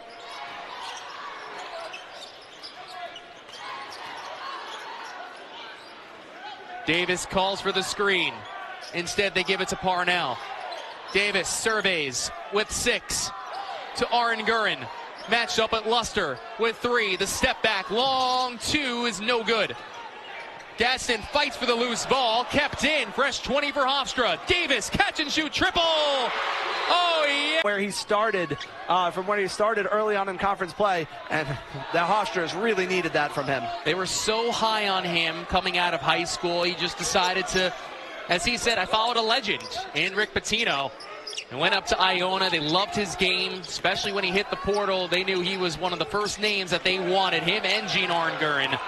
Davis calls for the screen. Instead, they give it to Parnell. Davis surveys with 6 to Arenguren. Matched up at Luster with 3. The step back, long 2 is no good. Gadsden fights for the loose ball, kept in, fresh 20 for Hofstra. Davis, catch and shoot, triple! Oh, yeah! Where he started, from where he started early on in conference play, and the Hofstras really needed that from him. They were so high on him coming out of high school. He just decided to, as he said, I followed a legend in Rick Pitino and went up to Iona. They loved his game, especially when he hit the portal. They knew he was one of the first names that they wanted, him and Gene Arnguren.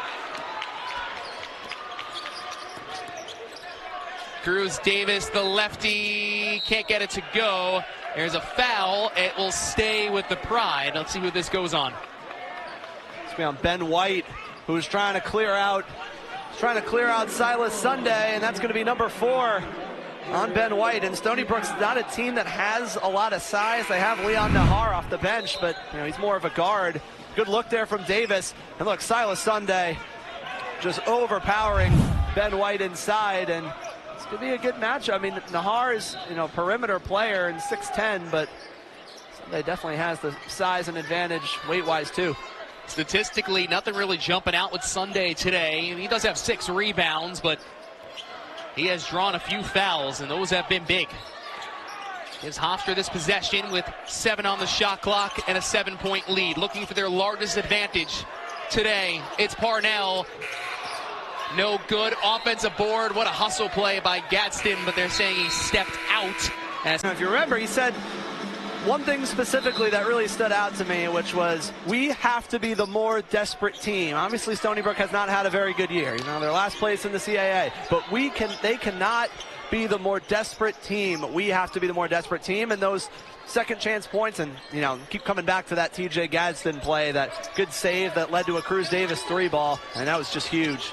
Cruz Davis, the lefty, can't get it to go. There's a foul. It will stay with the Pride. Let's see who this goes on. It's on Ben White, who's trying to clear out Silas Sunday, and that's going to be number 4 on Ben White. And Stonybrook's not a team that has a lot of size. They have Leon Nahar off the bench, but he's more of a guard. Good look there from Davis. And look, Silas Sunday just overpowering Ben White inside, and it's going to be a good matchup. I mean, Nahar is, perimeter player and 6'10", but Sunday definitely has the size and advantage weight-wise too. Statistically, nothing really jumping out with Sunday today. He does have 6 rebounds, but he has drawn a few fouls, and those have been big. Gives Hofstra this possession with 7 on the shot clock and a 7-point lead. Looking for their largest advantage today. It's Parnell. No good. Offensive board. What a hustle play by Gadsden, but they're saying he stepped out. If you remember, he said one thing specifically that really stood out to me, which was, we have to be the more desperate team. Obviously, Stonybrook has not had a very good year. They're last place in the CAA, but they cannot be the more desperate team. We have to be the more desperate team, and those second chance points, and keep coming back to that TJ Gadsden play, that good save that led to a Cruz Davis 3-ball, and that was just huge.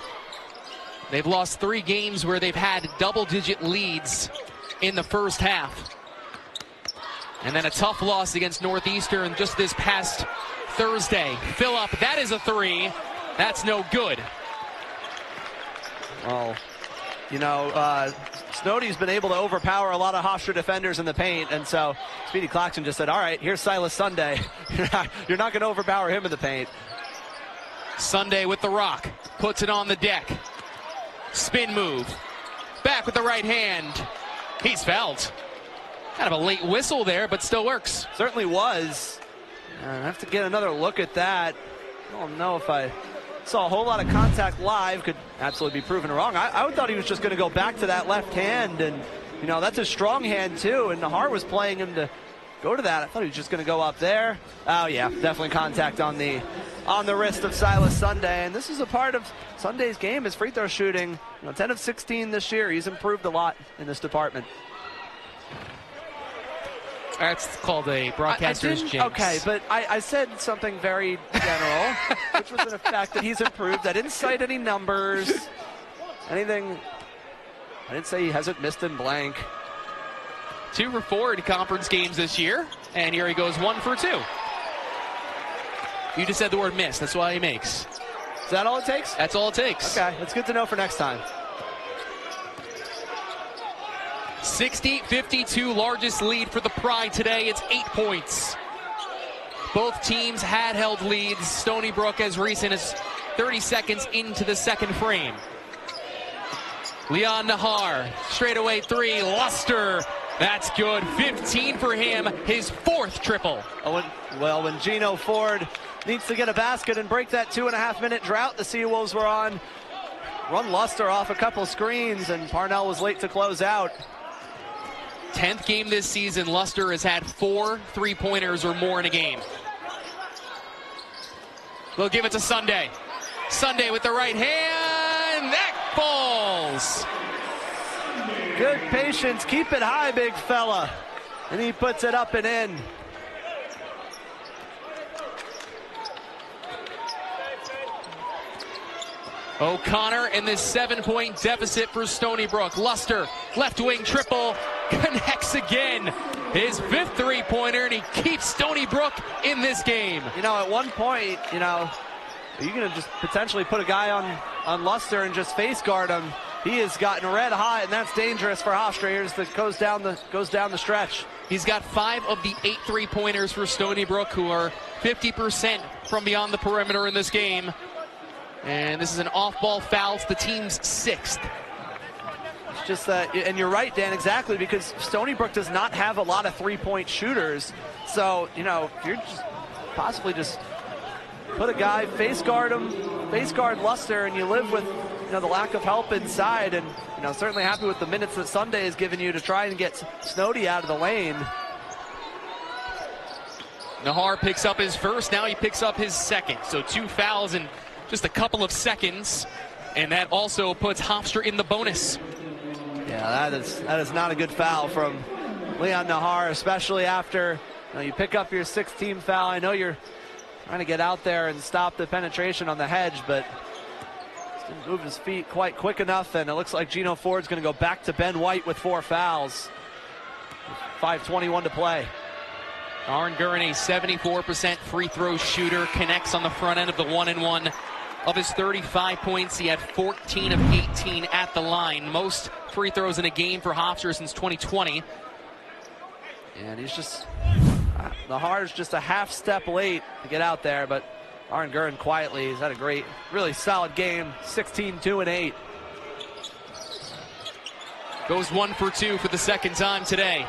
They've lost 3 games where they've had double-digit leads in the first half. And then a tough loss against Northeastern just this past Thursday. Phillip, that is a 3. That's no good. Well, Snoddy's been able to overpower a lot of Hofstra defenders in the paint, and so Speedy Claxton just said, all right, here's Silas Sunday. You're not going to overpower him in the paint. Sunday with the rock. Puts it on the deck. Spin move. Back with the right hand. He's fouled. Kind of a late whistle there, but still works. Certainly was. I have to get another look at that. I don't know if I saw a whole lot of contact live. Could absolutely be proven wrong. I thought he was just going to go back to that left hand, and that's a strong hand too, and Nahar was playing him to go to that. I thought he was just going to go up there. Oh yeah, definitely contact on the wrist of Silas Sunday, and this is a part of Sunday's game, his free throw shooting. 10 of 16 this year. He's improved a lot in this department. That's called a broadcaster's jinx. Okay, but I said something very general, which was in effect that he's improved. I didn't cite any numbers, anything. I didn't say he hasn't missed in blank. 2 for 4 in conference games this year, and here he goes 1 for 2. You just said the word miss. That's why he makes. Is that all it takes? That's all it takes. Okay, that's good to know for next time. 60-52 largest lead for the Pride today. It's 8 points. Both teams had held leads. Stonybrook as recent as 30 seconds into the second frame. Leon Nahar, straightaway 3. Luster, that's good. 15 for him, his 4th triple. When Gino Ford needs to get a basket and break that 2.5-minute drought the Seawolves were on, run Luster off a couple screens, and Parnell was late to close out. 10th game this season, Luster has had 4 3-pointers or more in a game. We'll give it to Sunday. Sunday with the right hand, that falls. Good patience, keep it high, big fella. And he puts it up and in. O'Connor in this 7-point deficit for Stonybrook. Luster, left wing triple, connects again. His 5th 3-pointer, and he keeps Stonybrook in this game. At one point, are you going to just potentially put a guy on Luster and just face guard him? He has gotten red hot, and that's dangerous for Hofstra. Here's that goes down the stretch. He's got 5 of the 8 3-pointers for Stonybrook, who are 50% from beyond the perimeter in this game. And this is an off-ball foul. It's the team's 6th. It's just that, and you're right, Dan, exactly, because Stonybrook does not have a lot of three-point shooters. So, you know, if you're just possibly just put a guy, face guard him, face guard Luster, and you live with, you know, the lack of help inside. And, you know, certainly happy with the minutes that Sunday has given you to try and get Snoddy out of the lane. Nahar picks up his first, now he picks up his second. So 2 fouls in just a couple of seconds, and that also puts Hofstra in the bonus. Yeah, that is not a good foul from Leon Nahar, especially after, you know, you pick up your 6th team foul. I know you're trying to get out there and stop the penetration on the hedge, but just didn't move his feet quite quick enough, and it looks like Gino Ford's going to go back to Ben White with 4 fouls. 5:21 to play. Aaron Gurin, a 74% free throw shooter, connects on the front end of the 1-and-1. Of his 35 points, he had 14 of 18 at the line. Most free throws in a game for Hofstra since 2020. And he's just, Nahar's just a half step late to get out there, but Aaron Gurin quietly, he's had a great, really solid game. 16, 2, and 8. Goes 1 for 2 for the second time today.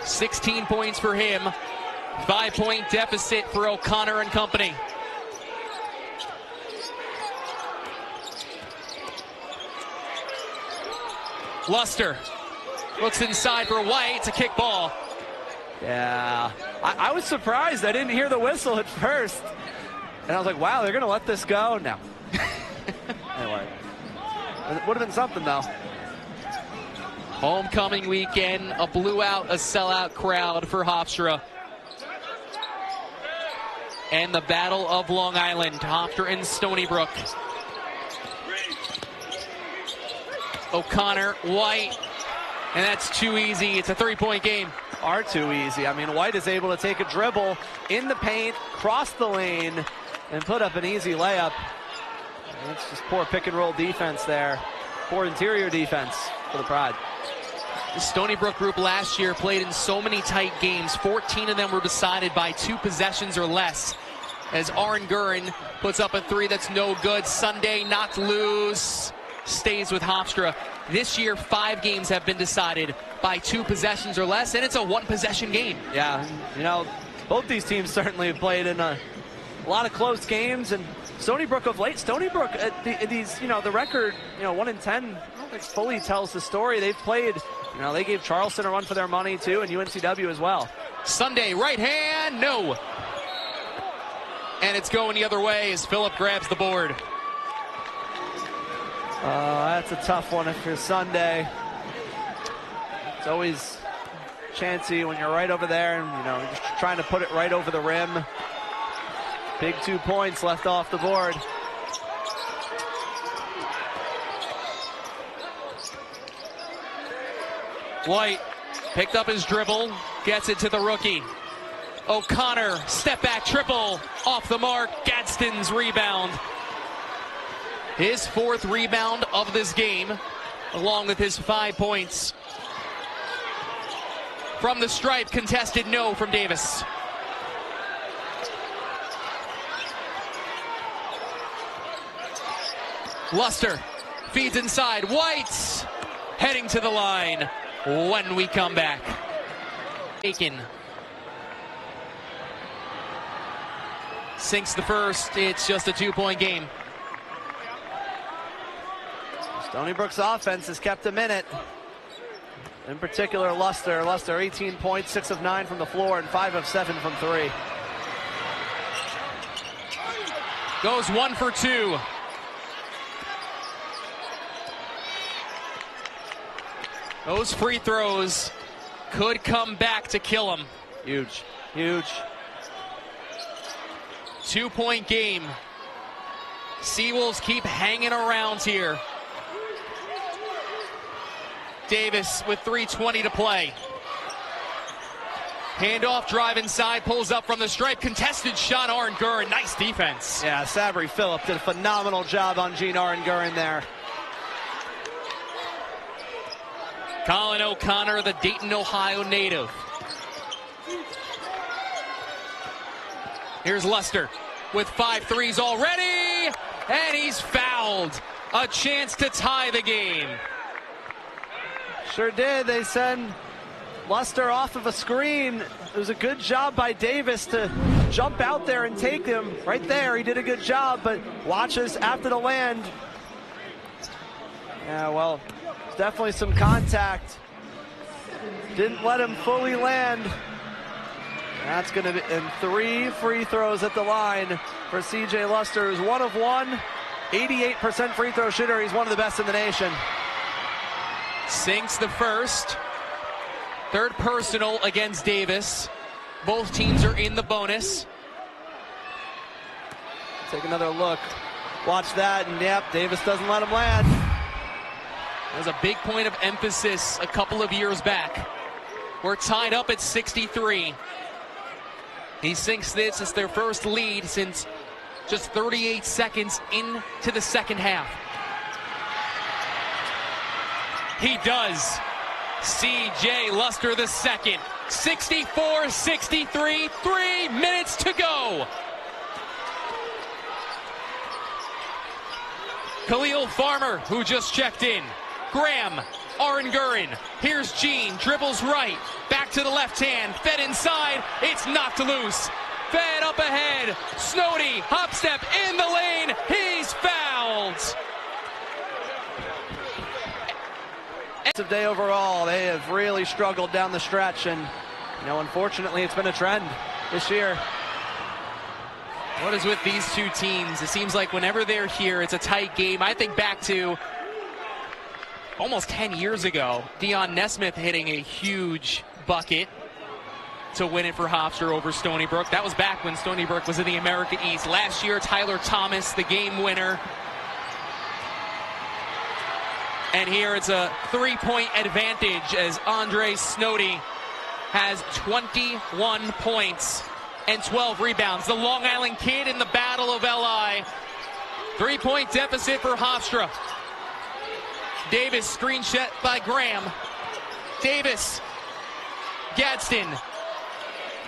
16 points for him. 5-point deficit for O'Connor and company. Luster looks inside for White. It's a kick ball. Yeah, I was surprised. I didn't hear the whistle at first. And I was like, wow, they're going to let this go? No. Anyway, it would have been something, though. Homecoming weekend, a blowout, a sellout crowd for Hofstra. And the Battle of Long Island, Hofstra and Stonybrook. O'Connor, White, and that's too easy. It's a 3-point game. Are too easy. I mean, White is able to take a dribble in the paint, cross the lane, and put up an easy layup. And it's just poor pick-and-roll defense there. Poor interior defense for the Pride. The Stonybrook group last year played in so many tight games. 14 of them were decided by 2 possessions or less. As Aaron Gurin puts up a 3 that's no good. Sunday knocked loose. Stays with Hofstra. This year, 5 games have been decided by 2 possessions or less, and it's a 1-possession game. Yeah, you know, both these teams certainly have played in a lot of close games, and Stonybrook of late, these, you know, the record, you know, 1-10, I don't think fully tells the story. They've played, you know, they gave Charleston a run for their money too, and UNCW as well. Sunday, right hand, no. And it's going the other way as Phillip grabs the board. That's a tough one if you're Sunday. It's always chancy when you're right over there and, you know, just trying to put it right over the rim. Big 2 points left off the board. White picked up his dribble, gets it to the rookie. O'Connor, step back triple, off the mark. Gadsden's rebound. His 4th rebound of this game, along with his 5 points. From the stripe, contested no from Davis. Luster feeds inside. White heading to the line when we come back. Aiken sinks the first. It's just a 2-point game. Stonybrook's offense has kept them in it. In particular, Luster. Luster 18 points, 6 of 9 from the floor, and 5 of 7 from 3. Goes 1 for 2. Those free throws could come back to kill him. Huge, huge. 2-point game. Seawolves keep hanging around here. Davis with 3:20 to play. Handoff, drive inside, pulls up from the stripe. Contested shot, Aaron Gurin. Nice defense. Yeah, Sabri Phillip did a phenomenal job on Gene Aaron Gurin there. Colin O'Connor, the Dayton, Ohio native. Here's Luster. with 5 threes already, and he's fouled. A chance to tie the game. Sure did. They send Luster off of a screen. It was a good job by Davis to jump out there and take him right there. He did a good job, but watches after the land. Yeah, well, definitely some contact. Didn't let him fully land. That's going to be in 3 free throws at the line for CJ Luster, who's 1 of 1, 88% free throw shooter. He's one of the best in the nation. Sinks the first. Third personal against Davis. Both teams are in the bonus. Take another look. Watch that, and yep, Davis doesn't let him land. That was a big point of emphasis a couple of years back. We're tied up at 63. He sinks this as their first lead since just 38 seconds into the second half. He does. CJ Luster the second. 64-63, 3 minutes to go. Khalil Farmer, who just checked in. Graham, Aranguren. Here's Gene, dribbles right. Back to the left hand, fed inside. It's knocked loose. Fed up ahead. Snoddy, hop step in the lane. He's fouled. Day overall, they have really struggled down the stretch, and unfortunately it's been a trend this year. What is with these two teams? It seems like whenever they're here, it's a tight game. I think back to almost 10 years ago, Dion Nesmith hitting a huge bucket to win it for Hofstra over Stonybrook. That was back when Stonybrook was in the America East. Last year, Tyler Thomas, the game winner. And here it's a 3-point advantage as Andre Snoddy has 21 points and 12 rebounds. The Long Island kid in the Battle of LI. 3-point deficit for Hofstra. Davis screen shot by Graham. Davis, Gadsden,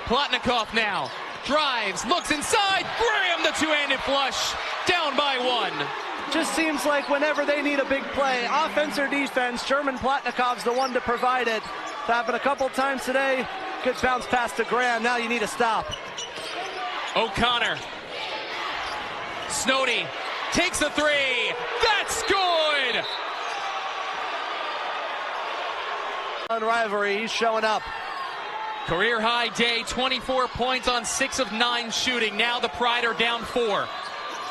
Plotnikov now. Drives, looks inside. Graham, the two-handed flush. Down by 1. Just seems like whenever they need a big play, offense or defense, German Plotnikov's the one to provide it. It's happened a couple times today. Good bounce pass to Graham. Now you need a stop. O'Connor. Snoddy takes the 3. That's good! On rivalry, he's showing up. Career high day, 24 points on 6 of 9 shooting. Now the Pride are down 4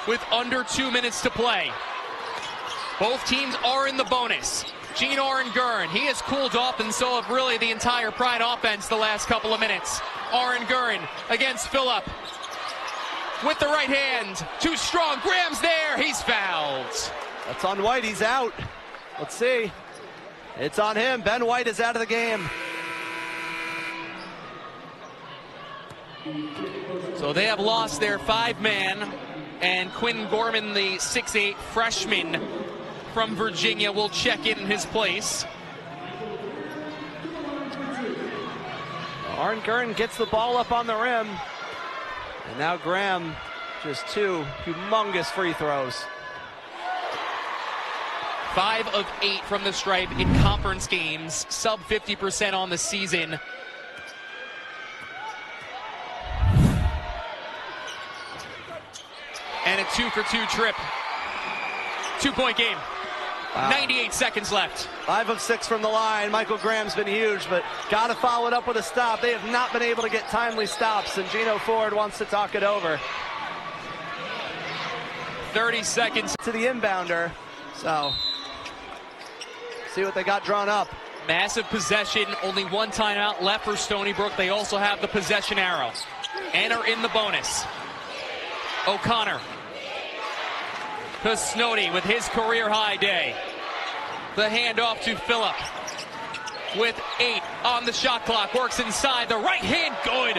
with under 2 minutes to play. Both teams are in the bonus. Gene Aranguren, he has cooled off, and so have really the entire Pride offense the last couple of minutes. Aranguren against Phillip with the right hand. Too strong. Graham's there. He's fouled. That's on White. He's out. Let's see. It's on him. Ben White is out of the game. So they have lost their 5-man, and Quinn Gorman, the 6'8" freshman from Virginia, will check in his place. Aranguren gets the ball up on the rim. And now Graham, just 2 humongous free throws. 5 of 8 from the stripe in conference games, sub 50% on the season. And a 2-for-2 trip. 2-point game. Wow. 98 seconds left. 5 of 6 from the line. Michael Graham's been huge, but got to follow it up with a stop. They have not been able to get timely stops, and Gino Ford wants to talk it over. 30 seconds to the inbounder. So, see what they got drawn up. Massive possession. Only 1 timeout left for Stonybrook. They also have the possession arrow and are in the bonus. O'Connor to Snoddy with his career high day. The handoff to Phillip with 8 on the shot clock. Works inside. The right hand, good.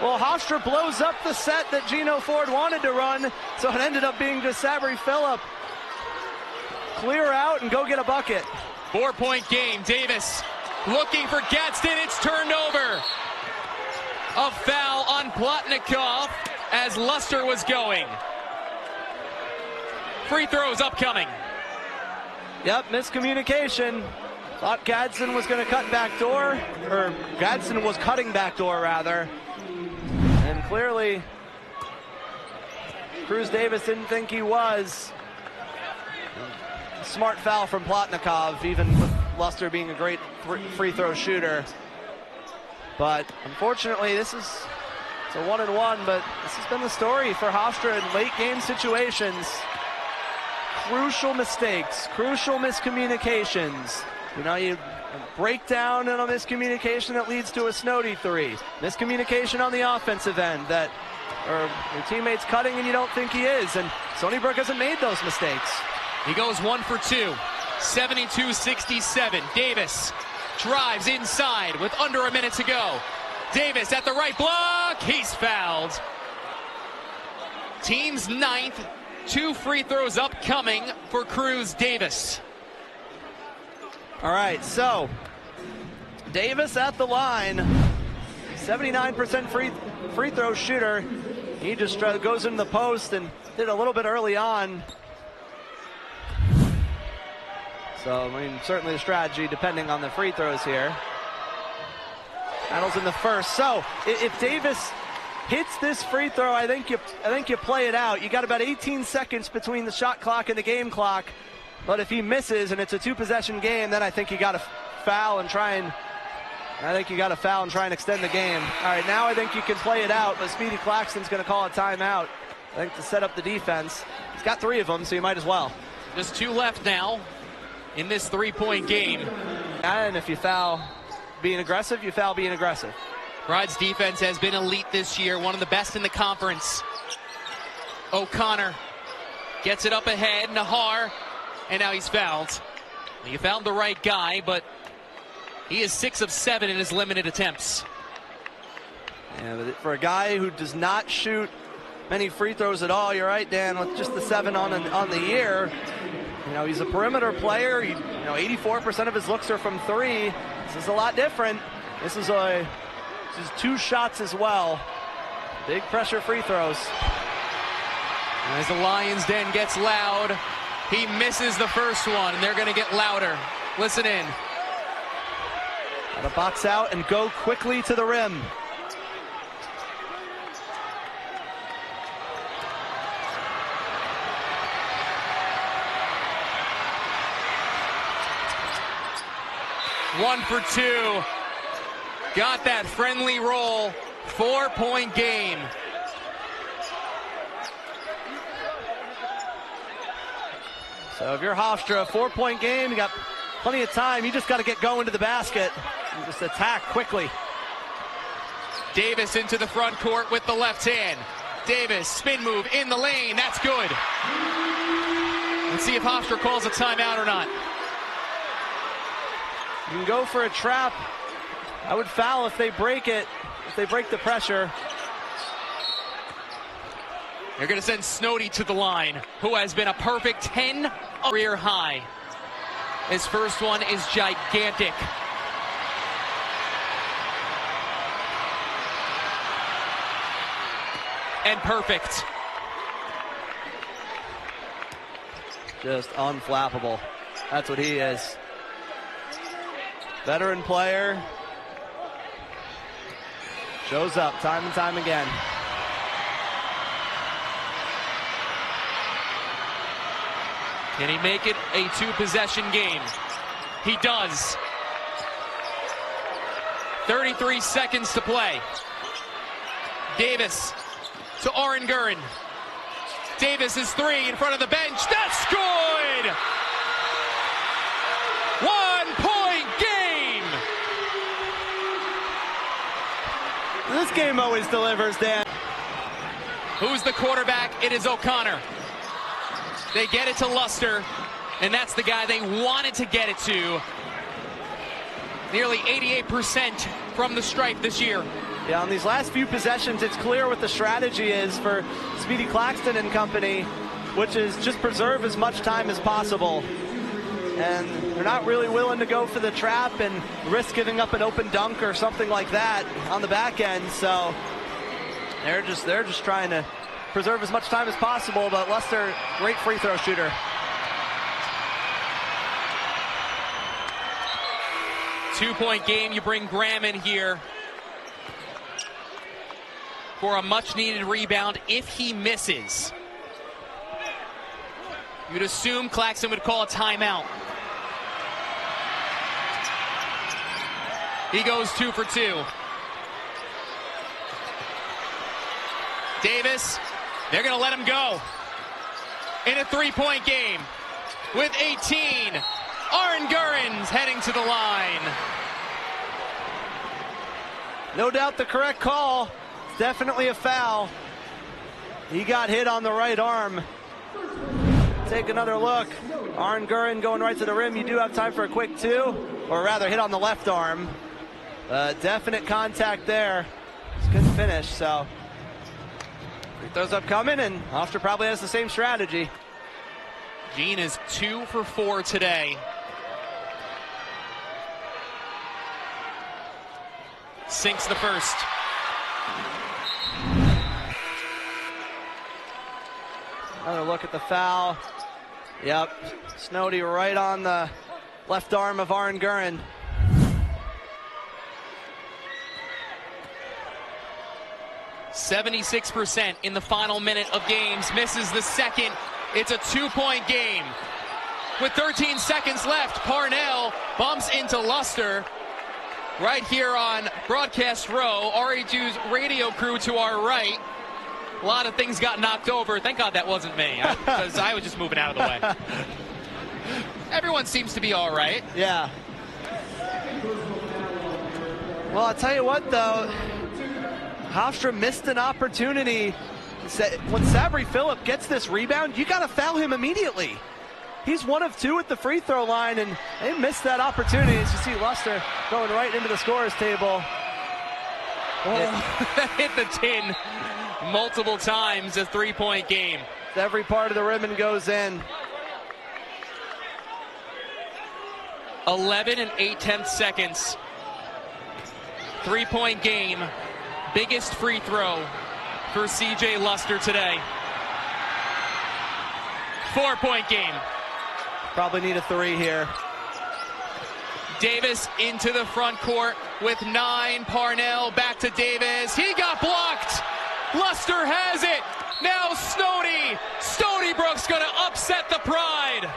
Well, Hofstra blows up the set that Gino Ford wanted to run, so it ended up being just Sabri Phillip. Clear out and go get a bucket. 4-point game. Davis looking for Gadsden. It's turned over. A foul on Plotnikov as Luster was going. Free throws upcoming. Yep, miscommunication. Thought Gadsden was going to cut backdoor, or Gadsden was cutting backdoor rather. And clearly, Cruz Davis didn't think he was. Smart foul from Plotnikov, even with Luster being a great free throw shooter. But unfortunately, it's a 1-and-1, but this has been the story for Hofstra in late game situations. Crucial mistakes, crucial miscommunications. You know, you break down on a miscommunication that leads to a Snoddy three. Miscommunication on the offensive end that, or your teammate's cutting and you don't think he is. And Stonybrook hasn't made those mistakes. He goes 1 for 2, 72-67. Davis drives inside with under a minute to go. Davis at the right block, he's fouled. Team's 9th, 2 free throws upcoming for Cruz Davis. All right, so Davis at the line, 79% free throw shooter. He just goes in the post and did a little bit early on. So, I mean, certainly the strategy depending on the free throws here. Battles in the first. So, if Davis hits this free throw, I think you play it out. You got about 18 seconds between the shot clock and the game clock. But if he misses and it's a 2-possession game, then I think you got to foul and try and extend the game. All right, now I think you can play it out, but Speedy Claxton's going to call a timeout, I think, to set up the defense. He's got 3 of them, so you might as well. Just 2 left now in this 3-point game. And if you foul being aggressive, you foul being aggressive. Pride's defense has been elite this year, one of the best in the conference. O'Connor gets it up ahead, Nahar, and now he's fouled. You found the right guy, but he is 6 of 7 in his limited attempts. Yeah, but for a guy who does not shoot many free throws at all, you're right, Dan, with just the 7 on the year. You know, he's a perimeter player. 84% of his looks are from 3. This is a lot different. This is 2 shots as well. Big pressure free throws. As the Lions Den gets loud, he misses the first one, and they're going to get louder. Listen in. Got to box out and go quickly to the rim. One for 2. Got that friendly roll. 4-point game. So if you're Hofstra, 4-point game, you got plenty of time. You just got to get going to the basket and just attack quickly. Davis into the front court with the left hand. Davis, spin move in the lane. That's good. Let's see if Hofstra calls a timeout or not. You can go for a trap. I would foul if they break it, if they break the pressure. They're going to send Snoddy to the line, who has been a perfect 10 career high. His first one is gigantic. And perfect. Just unflappable. That's what he is. Veteran player. Shows up time and time again. Can he make it a 2-possession game? He does. 33 seconds to play. Davis to Oren Gurin. Davis is 3 in front of the bench. That's good! 1-point game! This game always delivers, Dan. Who's the quarterback? It is O'Connor. They get it to Luster, and that's the guy they wanted to get it to. Nearly 88% from the stripe this year. Yeah, on these last few possessions, it's clear what the strategy is for Speedy Claxton and company, which is just preserve as much time as possible. And they're not really willing to go for the trap and risk giving up an open dunk or something like that on the back end. So They're just trying to preserve as much time as possible, but Leicester, great free throw shooter. Two-point game. You bring Graham in here for a much-needed rebound. If he misses, you'd assume Claxton would call a timeout. He goes 2 for 2. Davis, they're going to let him go. In a three-point game with 18. Aaron Gurins heading to the line. No doubt the correct call. It's definitely a foul. He got hit on the right arm. Take another look. Aaron Gurin going right to the rim. You do have time for a quick two, or rather hit on the left arm. Definite contact there. Just couldn't finish, so free throws upcoming, and Hofstra probably has the same strategy. Gene is 2 for 4 today. Sinks the first. Another look at the foul. Yep, Snoddy right on the left arm of Aaron Gurin. .76% in the final minute of games. Misses the second. It's a 2-point game. With 13 seconds left, Parnell bumps into Luster. Right here on broadcast row, RH2's radio crew to our right. A lot of things got knocked over. Thank God that wasn't me, because I was just moving out of the way. Everyone seems to be all right. Yeah. Well, I'll tell you what, though. Hofstra missed an opportunity. When Sabri Phillip gets this rebound, you got to foul him immediately. He's 1 of 2 at the free throw line, and they missed that opportunity. As you see Luster going right into the scorer's table. That hit the tin multiple times. A 3-point game. Every part of the ribbon goes in. 11 and 8/10 seconds. 3-point game. Biggest free throw for CJ Luster today. 4-point game. Probably need a 3 here. Davis into the front court with 9. Parnell back to Davis. He got blocked. Luster has it. Now Snoddy. Stonybrook's going to upset the Pride.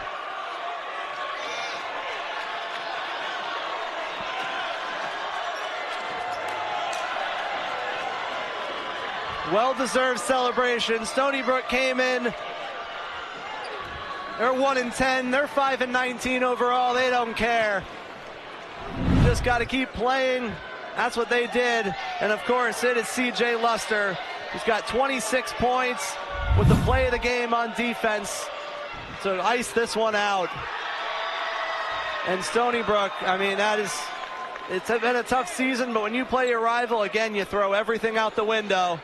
Well-deserved celebration. Stonybrook came in. They're 1 and 10. They're 5 and 19 overall. They don't care. Just got to keep playing. That's what they did. And of course, it is CJ Luster, who's got 26 points with the play of the game on defense to ice this one out. And Stonybrook, I mean, it's been a tough season, but when you play your rival, again, you throw everything out the window.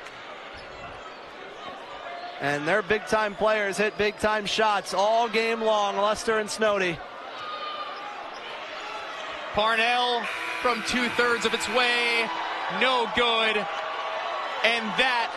And their big-time players hit big-time shots all game long, Luster and Snoddy. Parnell from 2/3 of its way, no good. And that